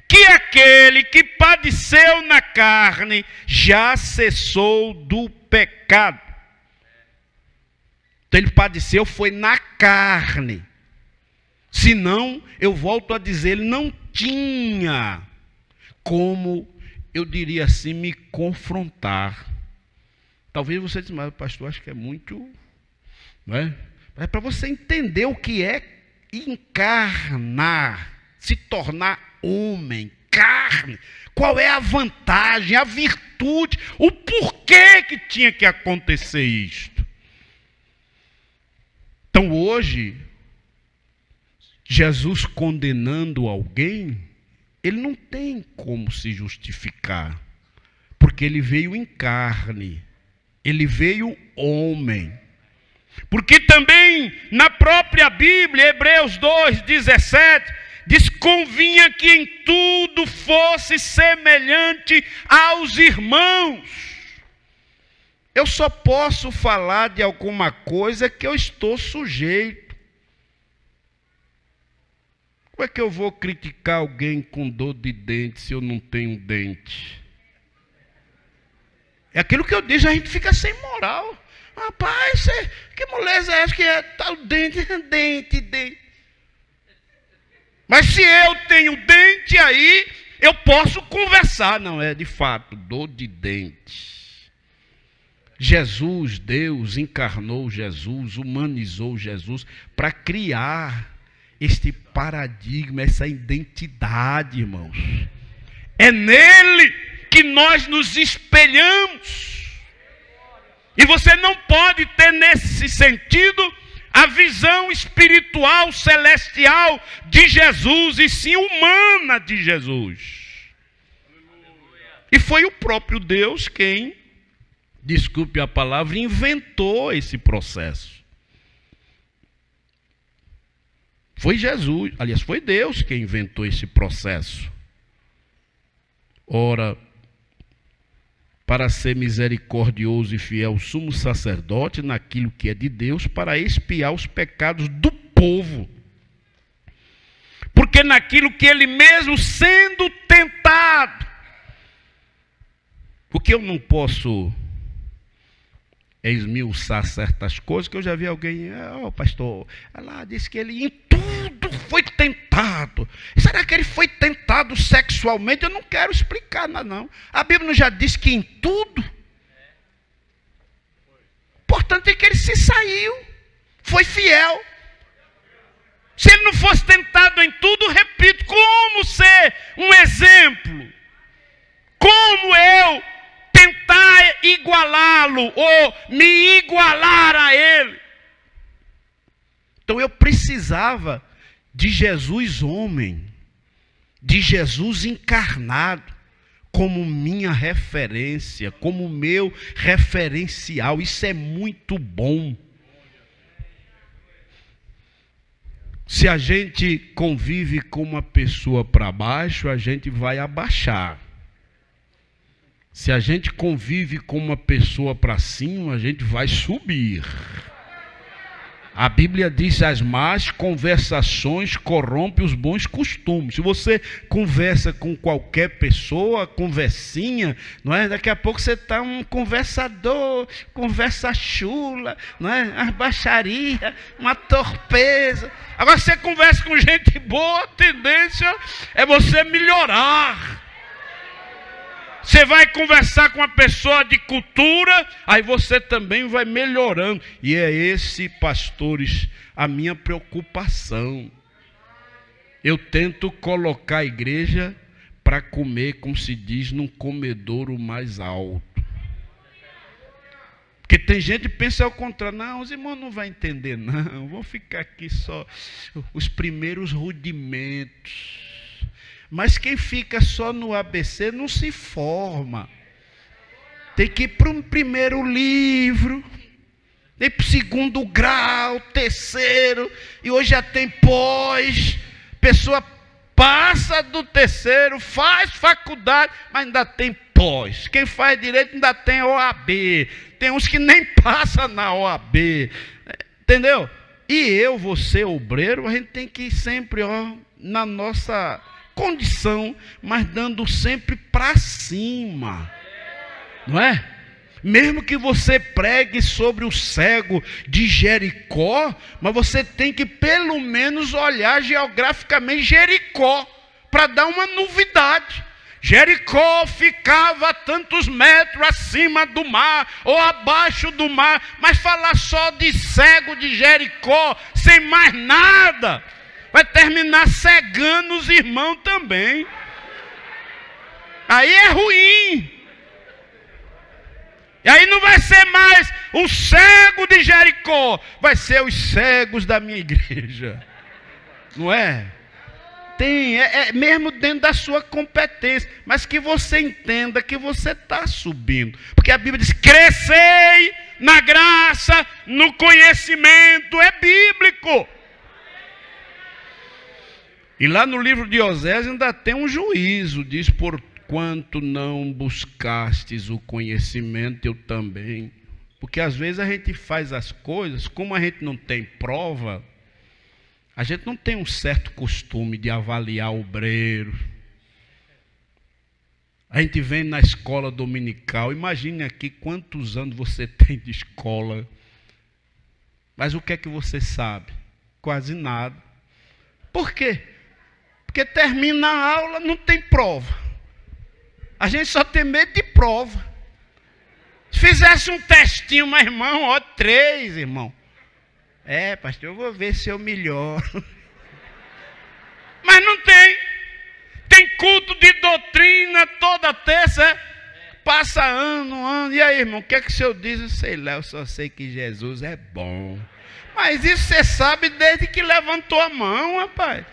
que aquele que padeceu na carne já cessou do pecado. Então ele padeceu foi na carne. Senão, eu volto a dizer, ele não tinha como, eu diria assim, me confrontar. Talvez você diga, mas pastor, acho que é muito, não é? Mas para você entender o que é encarnar, se tornar homem, carne, qual é a vantagem, a virtude, o porquê que tinha que acontecer isto. Então hoje, Jesus condenando alguém, ele não tem como se justificar, porque ele veio em carne, ele veio homem. Porque também na própria Bíblia, Hebreus 2:17, diz: convinha que em tudo fosse semelhante aos irmãos. Eu só posso falar de alguma coisa que eu estou sujeito. Como é que eu vou criticar alguém com dor de dente se eu não tenho dente? É aquilo que eu disse, a gente fica sem moral. Rapaz, que moleza é essa que é tal dente? Dente. Mas se eu tenho dente aí, eu posso conversar. Não, é de fato, dor de dente. Jesus, Deus, encarnou Jesus, humanizou Jesus para criar este paradigma, essa identidade, irmãos. É nele que nós nos espelhamos. E você não pode ter nesse sentido a visão espiritual, celestial de Jesus, e sim humana de Jesus. E foi o próprio Deus quem desculpe a palavra, inventou esse processo. Foi Jesus, aliás, foi Deus quem inventou esse processo. Ora, para ser misericordioso e fiel sumo sacerdote naquilo que é de Deus, para expiar os pecados do povo. Porque naquilo que ele mesmo sendo tentado, porque eu não posso esmiuçar certas coisas, que eu já vi alguém, pastor, ela disse que ele em tudo foi tentado. Será que ele foi tentado sexualmente? Eu não quero explicar nada, não. A Bíblia não já diz que em tudo? Portanto, é que ele se saiu, foi fiel. Se ele não fosse tentado em tudo, repito, como ser um exemplo? Como eu tentar igualá-lo ou me igualar a ele? Então eu precisava de Jesus homem, de Jesus encarnado, como minha referência, como meu referencial. Isso é muito bom. Se a gente convive com uma pessoa para baixo, a gente vai abaixar. Se a gente convive com uma pessoa para cima, a gente vai subir. A Bíblia diz: as más conversações corrompem os bons costumes. Se você conversa com qualquer pessoa, conversinha, não é? Daqui a pouco você está um conversador, conversa chula, não é? Uma baixaria, uma torpeza. Agora você conversa com gente boa, a tendência é você melhorar. Você vai conversar com uma pessoa de cultura, aí você também vai melhorando. E é esse, pastores, a minha preocupação. Eu tento colocar a igreja para comer, como se diz, num comedouro mais alto. Porque tem gente que pensa ao contrário. Não, os irmãos não vão entender, não. Vão ficar aqui só os primeiros rudimentos. Mas quem fica só no ABC não se forma. Tem que ir para um primeiro livro, tem para o segundo grau, terceiro, e hoje já tem pós. Pessoa passa do terceiro, faz faculdade, mas ainda tem pós. Quem faz direito ainda tem OAB. Tem uns que nem passa na OAB. Entendeu? E eu, você, obreiro, a gente tem que ir sempre na nossa condição, mas dando sempre para cima, não é? Mesmo que você pregue sobre o cego de Jericó, mas você tem que pelo menos olhar geograficamente Jericó, para dar uma novidade. Jericó ficava a tantos metros acima do mar, ou abaixo do mar, mas falar só de cego de Jericó, sem mais nada, vai terminar cegando os irmãos também. Aí é ruim. E aí não vai ser mais o cego de Jericó, vai ser os cegos da minha igreja. Não é? Tem, é mesmo dentro da sua competência, mas que você entenda que você está subindo. Porque a Bíblia diz: crescei na graça, no conhecimento, é bíblico. E lá no livro de Osés ainda tem um juízo, diz: porquanto não buscastes o conhecimento, eu também. Porque às vezes a gente faz as coisas, como a gente não tem prova, a gente não tem um certo costume de avaliar o obreiro. A gente vem na escola dominical, imagine aqui quantos anos você tem de escola. Mas o que é que você sabe? Quase nada. Por quê? Porque termina a aula, não tem prova. A gente só tem medo de prova. Se fizesse um testinho, mas irmão, 3, irmão. Pastor, eu vou ver se eu melhoro. Mas não tem. Tem culto de doutrina toda terça. Passa ano. E aí, irmão, o que é que o senhor diz? Eu sei lá, eu só sei que Jesus é bom. Mas isso você sabe desde que levantou a mão, rapaz.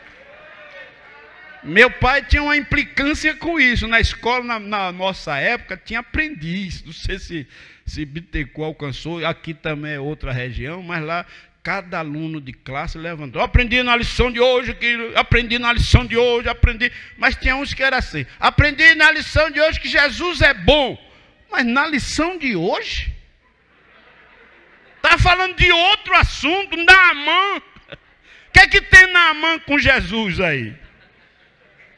Meu pai tinha uma implicância com isso. Na escola, na nossa época, tinha aprendiz. Não sei se se Bittencourt alcançou, aqui também é outra região, mas lá cada aluno de classe levantou. Eu aprendi na lição de hoje, aprendi. Mas tinha uns que era assim, aprendi na lição de hoje que Jesus é bom. Mas na lição de hoje, está falando de outro assunto, Naamã. O que é que tem Naamã com Jesus aí?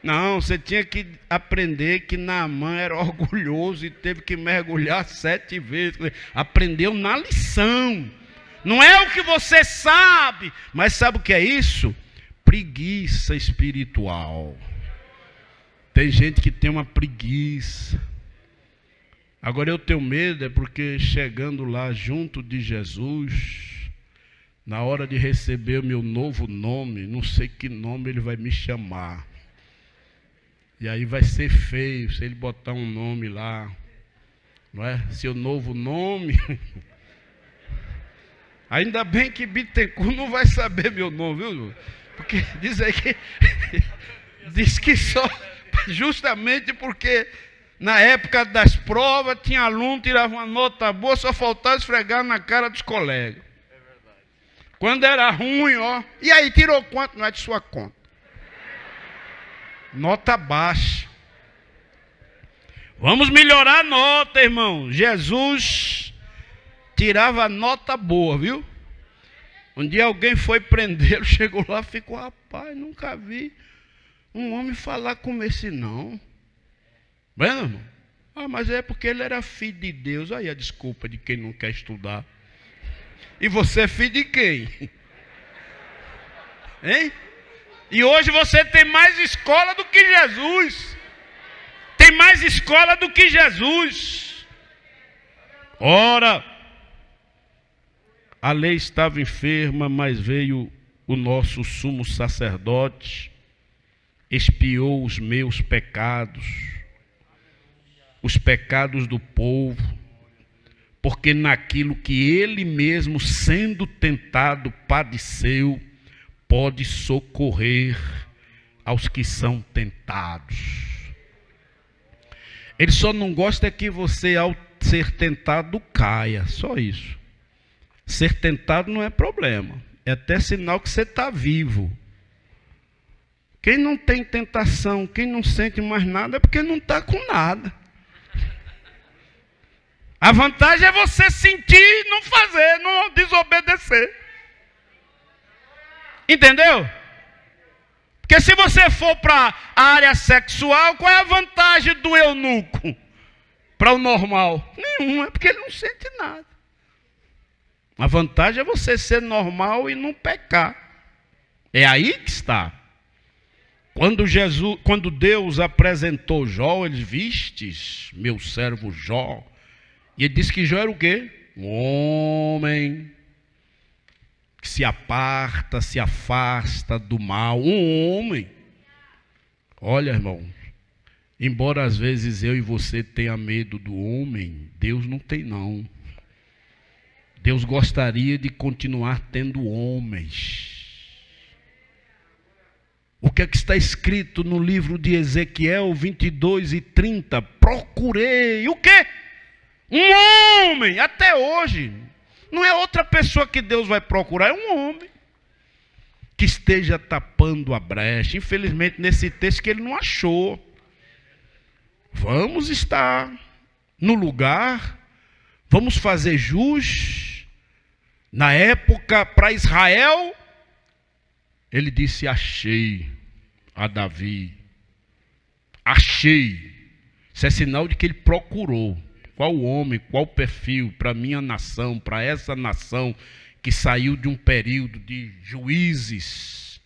Não, você tinha que aprender que Naamã era orgulhoso e teve que mergulhar 7 vezes. Aprendeu na lição. Não é o que você sabe, mas sabe o que é isso? Preguiça espiritual. Tem gente que tem uma preguiça. Agora eu tenho medo, é porque chegando lá junto de Jesus, na hora de receber o meu novo nome, não sei que nome ele vai me chamar. E aí vai ser feio se ele botar um nome lá, não é? Seu novo nome. Ainda bem que Bittencourt não vai saber meu nome, viu? Porque diz aí que diz que só justamente porque na época das provas tinha aluno que tirava uma nota boa, só faltava esfregar na cara dos colegas. É verdade. Quando era ruim, ó, e aí tirou quanto? Não é de sua conta. Nota baixa. Vamos melhorar a nota, irmão. Jesus tirava nota boa, viu? Um dia alguém foi prendê-lo, chegou lá e ficou, rapaz, nunca vi um homem falar como esse não. Vendo, irmão? Ah, mas é porque ele era filho de Deus. Aí a desculpa de quem não quer estudar. E você é filho de quem? Hein? E hoje você tem mais escola do que Jesus. Tem mais escola do que Jesus. Ora, a lei estava enferma, mas veio o nosso sumo sacerdote, expiou os meus pecados, os pecados do povo, porque naquilo que ele mesmo, sendo tentado, padeceu, pode socorrer aos que são tentados. Ele só não gosta é que você, ao ser tentado, caia, só isso. Ser tentado não é problema, é até sinal que você está vivo. Quem não tem tentação, quem não sente mais nada, é porque não está com nada. A vantagem é você sentir e não fazer, não desobedecer. Entendeu? Porque se você for para a área sexual, qual é a vantagem do eunuco para o normal? Nenhuma, porque ele não sente nada. A vantagem é você ser normal e não pecar. É aí que está. Quando Deus apresentou Jó, ele vistes meu servo Jó. E ele disse que Jó era o quê? Um homem que se aparta, se afasta do mal. Um homem. Olha, irmão, embora às vezes eu e você tenha medo do homem, Deus não tem não. Deus gostaria de continuar tendo homens. O que é que está escrito no livro de Ezequiel 22:30? Procurei, o quê? Um homem, até hoje. Não é outra pessoa que Deus vai procurar, é um homem que esteja tapando a brecha. Infelizmente, nesse texto que ele não achou. Vamos estar no lugar, vamos fazer jus. Na época, para Israel, ele disse, achei a Davi. Achei. Isso é sinal de que ele procurou. Qual homem, qual perfil para minha nação, para essa nação que saiu de um período de juízes.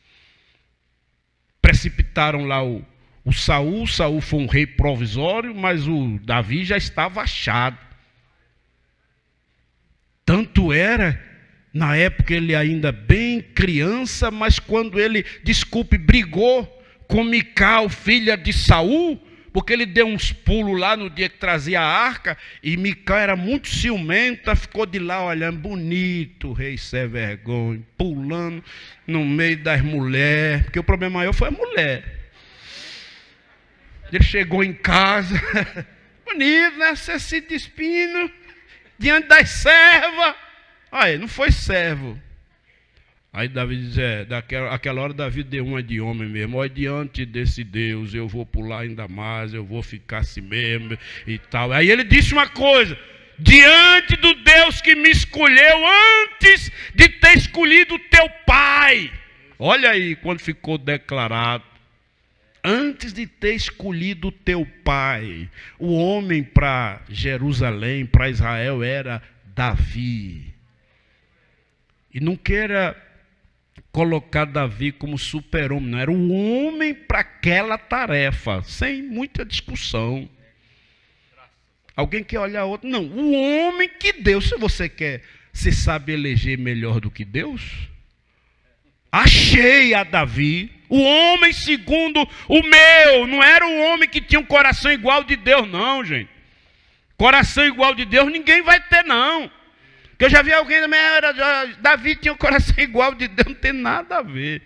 Precipitaram lá o Saul. Saul foi um rei provisório, mas o Davi já estava achado. Tanto era, na época ele ainda bem criança, mas quando ele, brigou com Mical, filha de Saul, porque ele deu uns pulos lá no dia que trazia a arca, e Mical era muito ciumenta, ficou de lá olhando, bonito, rei sem vergonha, pulando no meio das mulheres, porque o problema maior foi a mulher. Ele chegou em casa, bonito, né? Você se despindo, diante das servas. Aí, não foi servo. Aí Davi diz, aquela hora Davi deu uma de homem mesmo. Olha, diante desse Deus eu vou pular ainda mais, eu vou ficar assim mesmo e tal. Aí ele disse uma coisa: diante do Deus que me escolheu antes de ter escolhido o teu pai. Olha aí quando ficou declarado. Antes de ter escolhido o teu pai. O homem para Jerusalém, para Israel, era Davi. E não queira colocar Davi como super-homem, não, era um homem para aquela tarefa, sem muita discussão. Alguém quer olhar outro? Não, o homem que Deus, se você quer, você sabe eleger melhor do que Deus? Achei a Davi, o homem segundo o meu, não era o homem que tinha um coração igual de Deus, não, gente. Coração igual de Deus ninguém vai ter, não. Que eu já vi alguém também, Davi tinha um coração igual de Deus, não tem nada a ver.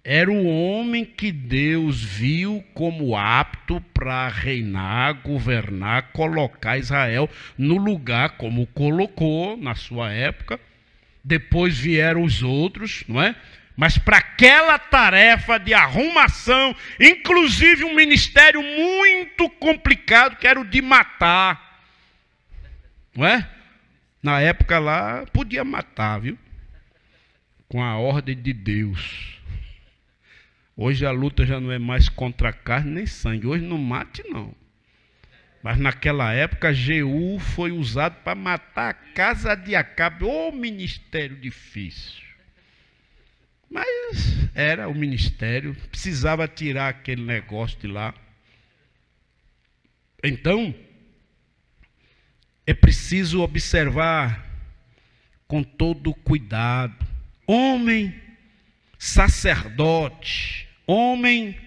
Era o homem que Deus viu como apto para reinar, governar, colocar Israel no lugar como colocou na sua época. Depois vieram os outros, não é? Mas para aquela tarefa de arrumação, inclusive um ministério muito complicado, que era o de matar, não é? Na época lá, podia matar, viu? Com a ordem de Deus. Hoje a luta já não é mais contra carne nem sangue. Hoje não mate, não. Mas naquela época, Jeú foi usado para matar a casa de Acabe. Ô, ministério difícil. Mas era o ministério. Precisava tirar aquele negócio de lá. Então, é preciso observar com todo cuidado. Homem, sacerdote, homem,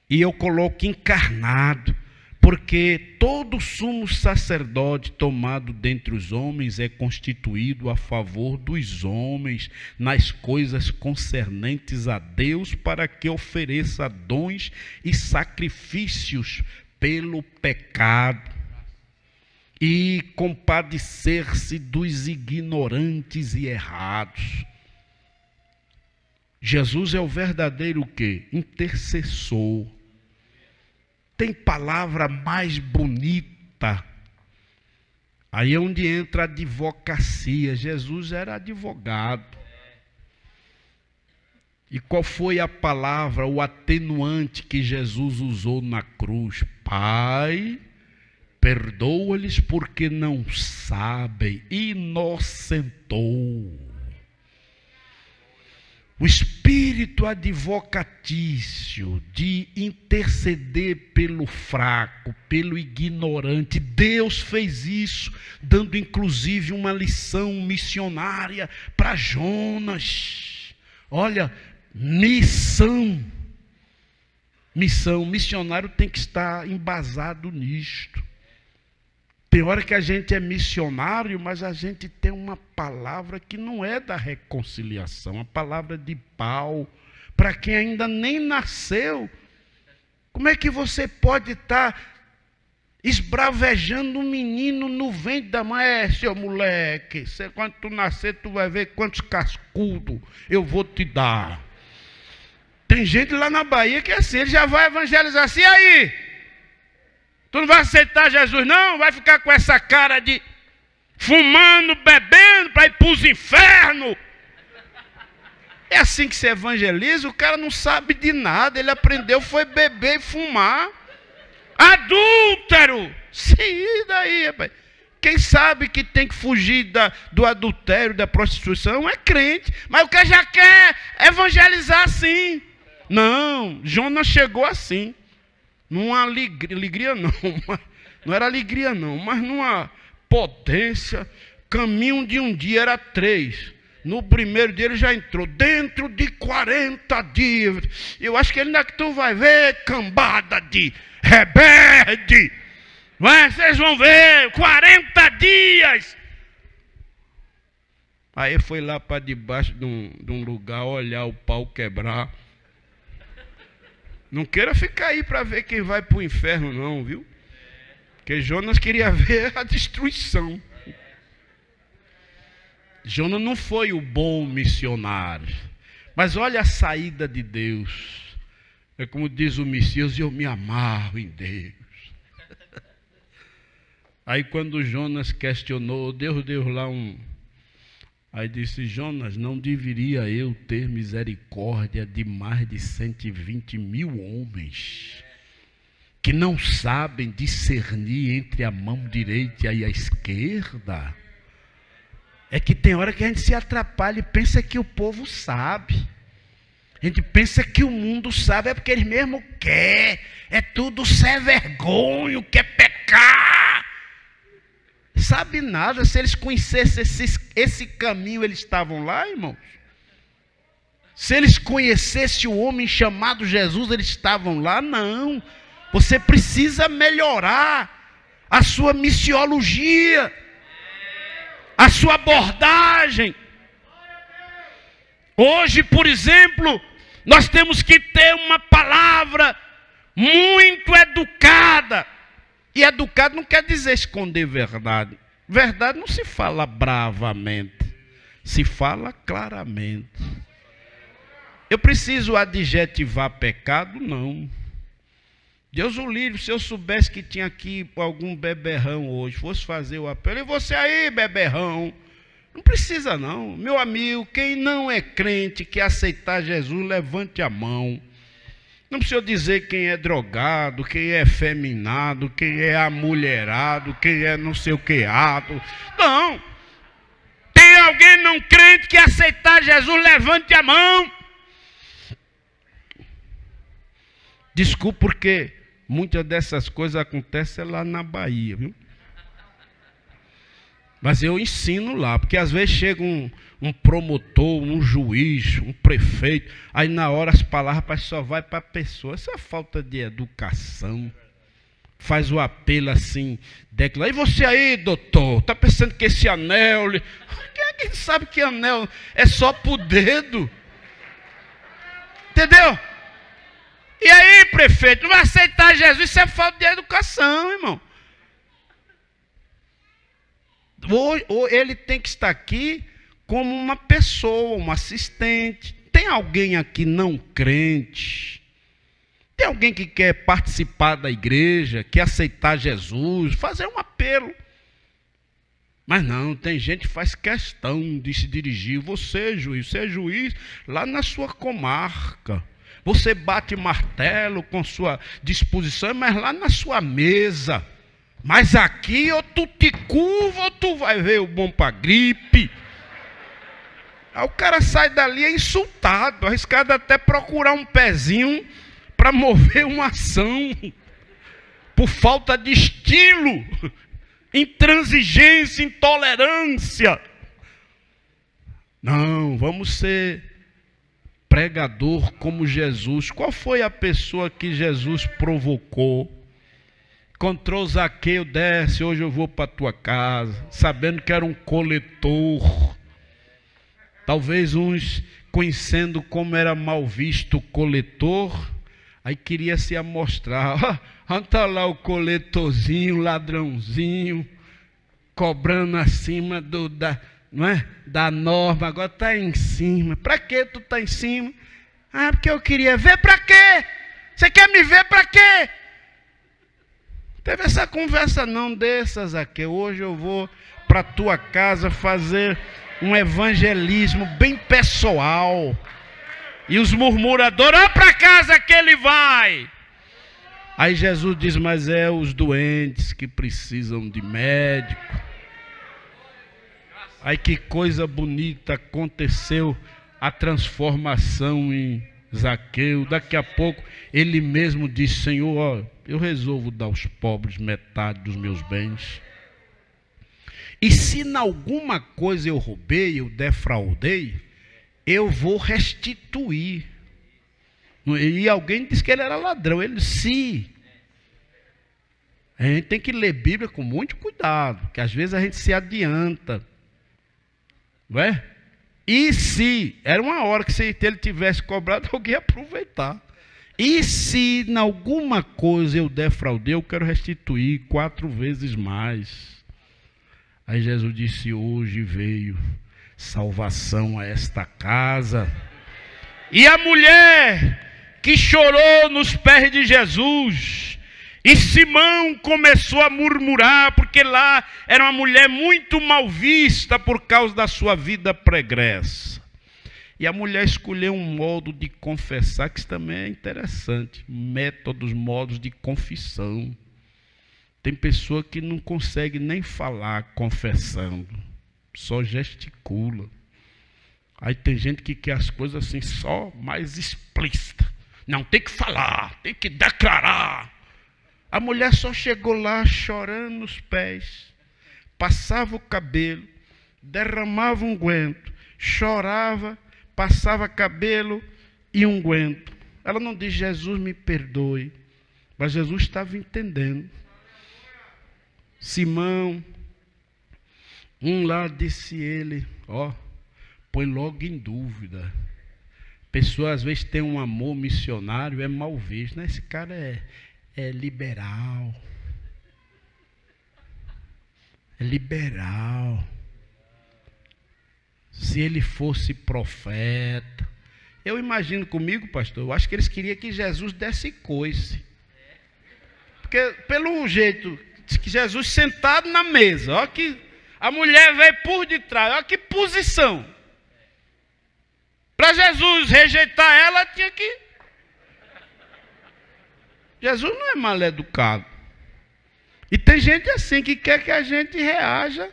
e eu coloco encarnado, porque todo sumo sacerdote tomado dentre os homens é constituído a favor dos homens nas coisas concernentes a Deus, para que ofereça dons e sacrifícios pelo pecado e compadecer-se dos ignorantes e errados. Jesus é o verdadeiro quê? Intercessor. Tem palavra mais bonita. Aí é onde entra a advocacia. Jesus era advogado. E qual foi a palavra, o atenuante que Jesus usou na cruz? Pai, perdoa-lhes porque não sabem. Inocentou. O espírito advocatício de interceder pelo fraco, pelo ignorante. Deus fez isso, dando inclusive uma lição missionária para Jonas. Olha, missão. Missionário tem que estar embasado nisto. Tem hora que a gente é missionário, mas a gente tem uma palavra que não é da reconciliação, a palavra de pau, para quem ainda nem nasceu. Como é que você pode estar esbravejando um menino no ventre da mãe? Seu moleque, quando tu nascer, tu vai ver quantos cascudos eu vou te dar. Tem gente lá na Bahia que é assim, ele já vai evangelizar assim, aí? Tu não vai aceitar Jesus, não? Vai ficar com essa cara de fumando, bebendo, para ir para os infernos. É assim que se evangeliza, o cara não sabe de nada, ele aprendeu, foi beber e fumar. Adúltero! Sim, daí, rapaz. Quem sabe que tem que fugir do adultério, da prostituição, é crente. Mas o cara já quer evangelizar assim. Não, Jonas chegou assim. Numa alegria não, não era alegria não, mas numa potência. Caminho de um dia era 3. No primeiro dia ele já entrou. Dentro de 40 dias. Eu acho que ainda que tu vai ver cambada de rebelde. Mas vocês vão ver, 40 dias. Aí foi lá para debaixo de um lugar, olhar o pau quebrar. Não queira ficar aí para ver quem vai para o inferno não, viu? Porque Jonas queria ver a destruição. Jonas não foi o bom missionário. Mas olha a saída de Deus. É como diz o Messias, eu me amarro em Deus. Aí quando Jonas questionou, Deus deu lá Aí disse, Jonas, não deveria eu ter misericórdia de mais de 120 mil homens que não sabem discernir entre a mão direita e a esquerda? É que tem hora que a gente se atrapalha e pensa que o povo sabe. A gente pensa que o mundo sabe, é porque eles mesmo querem. É tudo sem vergonha, quer pecar. Sabe nada, se eles conhecessem esse caminho, eles estavam lá, irmãos. Se eles conhecessem o homem chamado Jesus, eles estavam lá? Não. Você precisa melhorar a sua missiologia, a sua abordagem. Hoje, por exemplo, nós temos que ter uma palavra muito educada. E educado não quer dizer esconder verdade. Verdade não se fala bravamente, se fala claramente. Eu preciso adjetivar pecado? Não. Deus o livre, se eu soubesse que tinha aqui algum beberrão hoje, fosse fazer o apelo, e você aí, beberrão? Não precisa não. Meu amigo, quem não é crente, que aceitar Jesus, levante a mão. Não precisa dizer quem é drogado, quem é efeminado, quem é amulherado, quem é não sei o queado. Não. Tem alguém não crente que aceitar Jesus, levante a mão. Desculpe porque muitas dessas coisas acontecem lá na Bahia, viu? Mas eu ensino lá, porque às vezes chega um promotor, um juiz, um prefeito, aí na hora as palavras só vai para a pessoa. Essa falta de educação. Faz o apelo assim, declara. E você aí, doutor, está pensando que esse anel... Quem é que sabe que anel é só por dedo? Entendeu? E aí, prefeito, não vai aceitar Jesus, isso é falta de educação, irmão. Ou ele tem que estar aqui como uma pessoa, um assistente. Tem alguém aqui não crente? Tem alguém que quer participar da igreja, quer aceitar Jesus, fazer um apelo? Mas não, tem gente que faz questão de se dirigir. Você é juiz lá na sua comarca. Você bate martelo com sua disposição, mas lá na sua mesa. Mas aqui ou tu te curva ou tu vai ver o bom para gripe. Aí o cara sai dali insultado, arriscado até procurar um pezinho para mover uma ação. Por falta de estilo, intransigência, intolerância. Não, vamos ser pregador como Jesus. Qual foi a pessoa que Jesus provocou? Encontrou Zaqueu, desce, hoje eu vou para a tua casa, sabendo que era um coletor. Talvez uns conhecendo como era mal visto o coletor, aí queria se amostrar. Olha lá o coletorzinho, ladrãozinho, cobrando acima não é? Da norma, agora está em cima. Para que tu está em cima? Ah, porque eu queria ver. Para quê? Você quer me ver para quê? Teve essa conversa não dessas aqui. Hoje eu vou para a tua casa fazer um evangelismo bem pessoal. E os murmuradores, olha para casa que ele vai. Aí Jesus diz, mas é os doentes que precisam de médico. Aí que coisa bonita, aconteceu a transformação em Zaqueu. Daqui a pouco ele mesmo diz, Senhor, ó, eu resolvo dar aos pobres metade dos meus bens. E se em alguma coisa eu roubei, eu defraudei, eu vou restituir. E alguém disse que ele era ladrão. Ele disse, a gente tem que ler Bíblia com muito cuidado, que às vezes a gente se adianta. Não é? E se, era uma hora que se ele tivesse cobrado, alguém ia aproveitar. E se em alguma coisa eu defraudei, eu quero restituir 4 vezes mais. Aí Jesus disse, hoje veio salvação a esta casa. E a mulher que chorou nos pés de Jesus, e Simão começou a murmurar, porque lá era uma mulher muito mal vista por causa da sua vida pregressa. E a mulher escolheu um modo de confessar, que isso também é interessante. Métodos, modos de confissão. Tem pessoa que não consegue nem falar confessando, só gesticula. Aí tem gente que quer as coisas assim, só mais explícita. Não, tem que falar, tem que declarar. A mulher só chegou lá chorando nos pés, passava o cabelo, derramava unguento, chorava, passava cabelo e unguento. Ela não diz, Jesus me perdoe, mas Jesus estava entendendo. Simão, lá disse ele, põe logo em dúvida. Pessoa às vezes tem um amor missionário, é mal visto, né? Esse cara é liberal. É liberal. Se ele fosse profeta. Eu imagino comigo, pastor, eu acho que eles queriam que Jesus desse coice. Porque pelo jeito que Jesus sentado na mesa, olha que a mulher veio por detrás, olha que posição. Para Jesus rejeitar ela, tinha que... Jesus não é mal educado. E tem gente assim que quer que a gente reaja.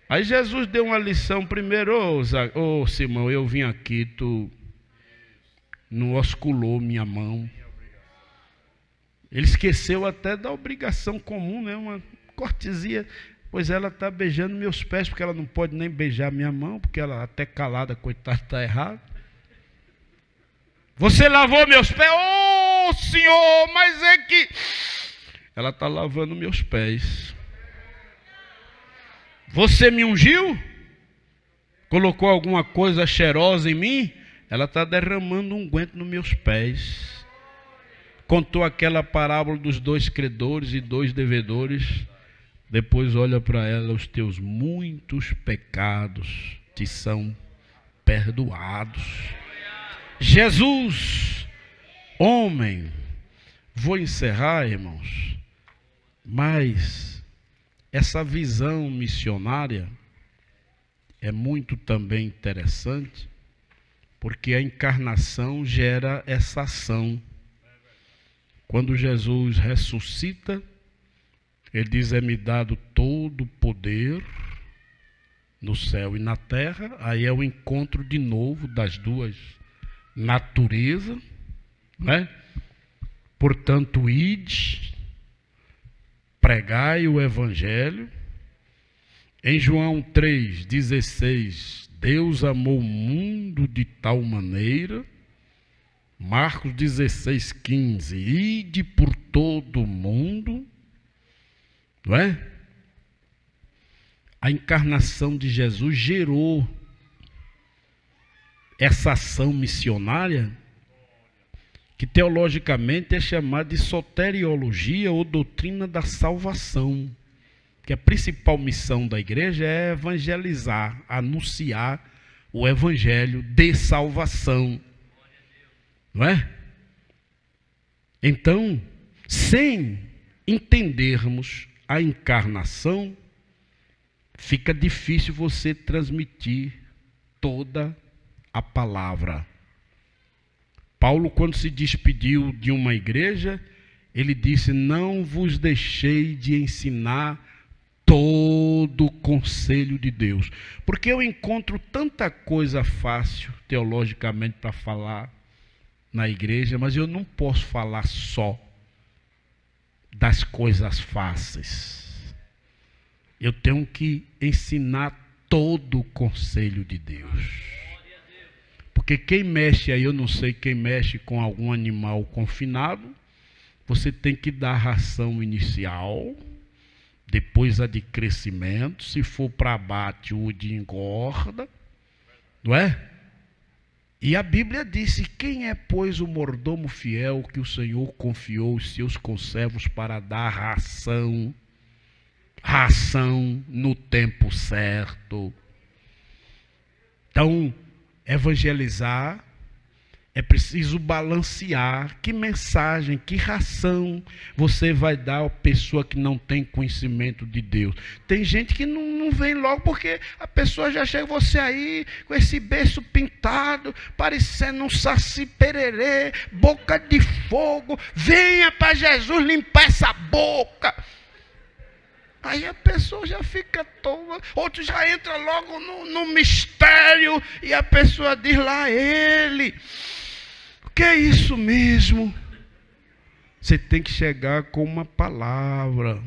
Aí Jesus deu uma lição primeiro, Simão, eu vim aqui, tu não osculou minha mão. Ele esqueceu até da obrigação comum, né? Uma cortesia. Pois ela está beijando meus pés, porque ela não pode nem beijar minha mão, porque ela até calada, coitada, está errada. Você lavou meus pés? Oh, Senhor, mas é que... Ela está lavando meus pés. Você me ungiu? Colocou alguma coisa cheirosa em mim? Ela está derramando unguento nos meus pés. Contou aquela parábola dos 2 credores e 2 devedores. Depois olha para ela, os teus muitos pecados te são perdoados. Jesus, homem, vou encerrar, irmãos, mas essa visão missionária é muito também interessante, porque a encarnação gera essa ação. Quando Jesus ressuscita, ele diz, é-me dado todo o poder no céu e na terra. Aí é o encontro de novo das duas naturezas, né? Portanto, ide, pregai o evangelho. Em João 3,16, Deus amou o mundo de tal maneira. Marcos 16,15, ide por todo o mundo. Não é? A encarnação de Jesus gerou essa ação missionária, que teologicamente é chamada de soteriologia ou doutrina da salvação, que a principal missão da igreja é evangelizar, anunciar o evangelho de salvação, não é? Então, sem entendermos a encarnação, fica difícil você transmitir toda a palavra. Paulo, quando se despediu de uma igreja, ele disse, não vos deixei de ensinar todo o conselho de Deus. Porque eu encontro tanta coisa fácil, teologicamente, para falar na igreja, mas eu não posso falar só das coisas fáceis. Eu tenho que ensinar todo o conselho de Deus. Porque quem mexe aí, eu não sei, quem mexe com algum animal confinado, você tem que dar ração inicial, depois a de crescimento, se for para abate, o de engorda, não é? E a Bíblia disse, quem é, pois, o mordomo fiel que o Senhor confiou os seus conservos para dar ração no tempo certo? Então, evangelizar é preciso balancear que mensagem, que ração você vai dar à pessoa que não tem conhecimento de Deus. Tem gente que não vem logo porque a pessoa já chega, você aí com esse beiço pintado, parecendo um saci pererê, boca de fogo, venha para Jesus limpar essa boca. Aí a pessoa já fica toda, outro já entra logo no mistério e a pessoa diz lá ele. Que é isso mesmo? Você tem que chegar com uma palavra,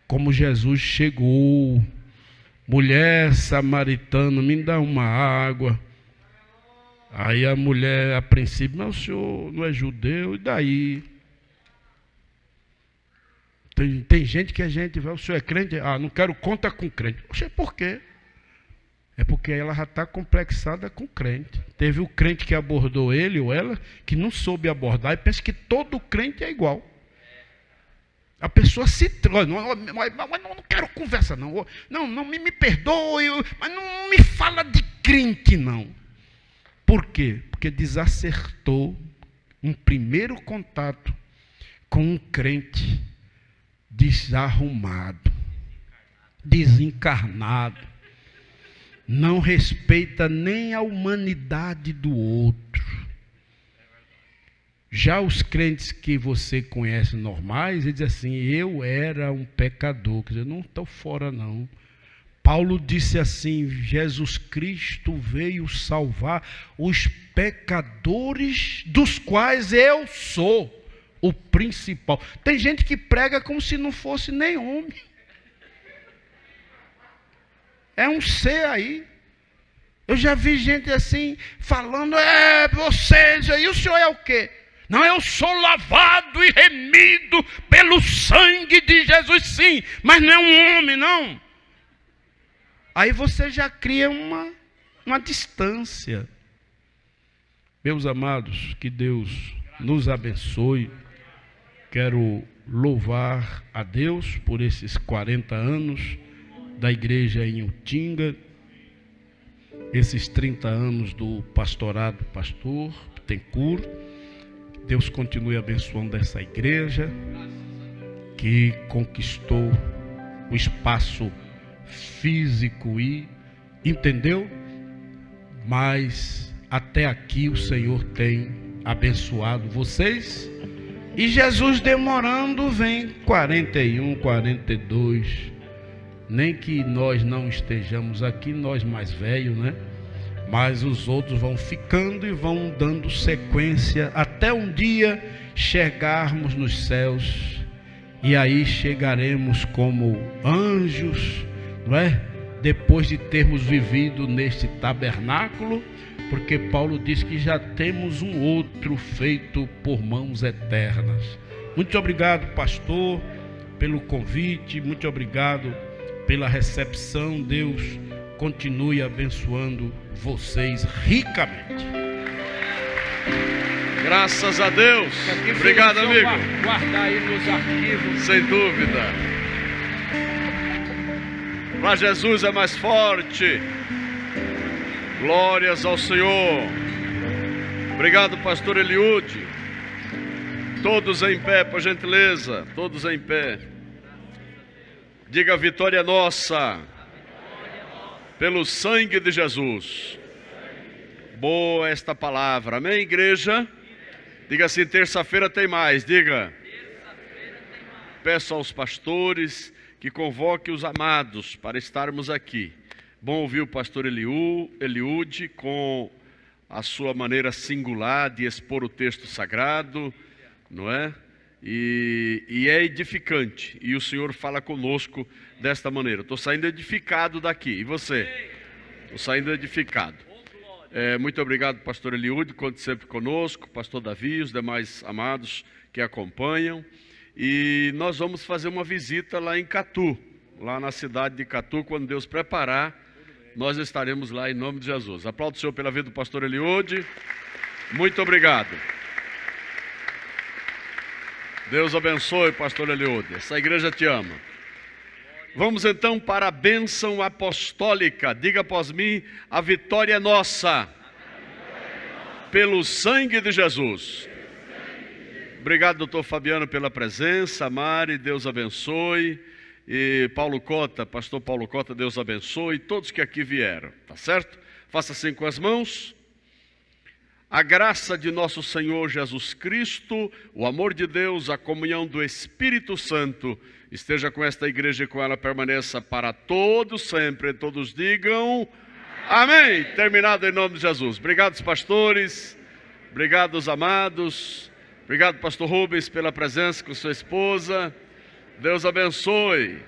como Jesus chegou. Mulher samaritana, me dá uma água. Aí a mulher, a princípio, mas o senhor não é judeu, e daí? Tem gente que a gente vai, o senhor é crente? Ah, não quero conta com crente. Oxe, por quê? É porque ela já está complexada com o crente. Teve o crente que abordou ele ou ela, que não soube abordar e pensa que todo crente é igual. A pessoa se traz, não quero conversa não. Não me perdoe, mas não me fala de crente não. Por quê? Porque desacertou um primeiro contato com um crente desarrumado, desencarnado. Não respeita nem a humanidade do outro. Já os crentes que você conhece normais, eles dizem assim, eu era um pecador. Quer dizer, não estou fora não. Paulo disse assim, Jesus Cristo veio salvar os pecadores dos quais eu sou o principal. Tem gente que prega como se não fosse nem homem. É um ser aí. Eu já vi gente assim, falando, vocês aí, o senhor é o quê? Não, eu sou lavado e remido pelo sangue de Jesus, sim, mas não é um homem, não. Aí você já cria uma distância. Meus amados, que Deus nos abençoe. Quero louvar a Deus por esses 40 anos da igreja em Utinga, esses 30 anos do pastorado pastor Bittencourt. Deus continue abençoando essa igreja que conquistou o espaço físico e entendeu, mas até aqui o Senhor tem abençoado vocês. E Jesus demorando vem 41, 42. Nem que nós não estejamos aqui, nós mais velhos, né? Mas os outros vão ficando e vão dando sequência até um dia chegarmos nos céus. E aí chegaremos como anjos, não é? Depois de termos vivido neste tabernáculo, porque Paulo diz que já temos um outro feito por mãos eternas. Muito obrigado, pastor, pelo convite, muito obrigado pela recepção. Deus continue abençoando vocês ricamente. Graças a Deus. Obrigado, amigo. Guardar aí nos arquivos. Sem dúvida. Para Jesus é mais forte. Glórias ao Senhor. Obrigado, pastor Eliude. Todos em pé, por gentileza. Todos em pé. Diga, a vitória é nossa, pelo sangue de Jesus. Boa esta palavra, amém, igreja? Diga assim, terça-feira tem mais, diga. Peço aos pastores que convoquem os amados para estarmos aqui. Bom ouvir o pastor Eliude com a sua maneira singular de expor o texto sagrado, não é? E é edificante, e o Senhor fala conosco desta maneira. Estou saindo edificado daqui, e você? Estou saindo edificado. Muito obrigado, pastor Eliude, conte sempre conosco, pastor Davi, os demais amados que acompanham. E nós vamos fazer uma visita lá em Catu, lá na cidade de Catu. Quando Deus preparar, nós estaremos lá em nome de Jesus. Aplaudo o Senhor pela vida do pastor Eliude. Muito obrigado. Deus abençoe, pastor Eliude. Essa igreja te ama. Vamos então para a bênção apostólica. Diga após mim: a vitória é nossa, pelo sangue de Jesus. Obrigado, doutor Fabiano, pela presença. Mari, Deus abençoe. E Paulo Cota, pastor Paulo Cota, Deus abençoe. Todos que aqui vieram, tá certo? Faça assim com as mãos. A graça de nosso Senhor Jesus Cristo, o amor de Deus, a comunhão do Espírito Santo, esteja com esta igreja e com ela permaneça para todos sempre. Todos digam amém. Terminado em nome de Jesus. Obrigado, pastores. Obrigado, amados. Obrigado, pastor Rubens, pela presença com sua esposa. Deus abençoe.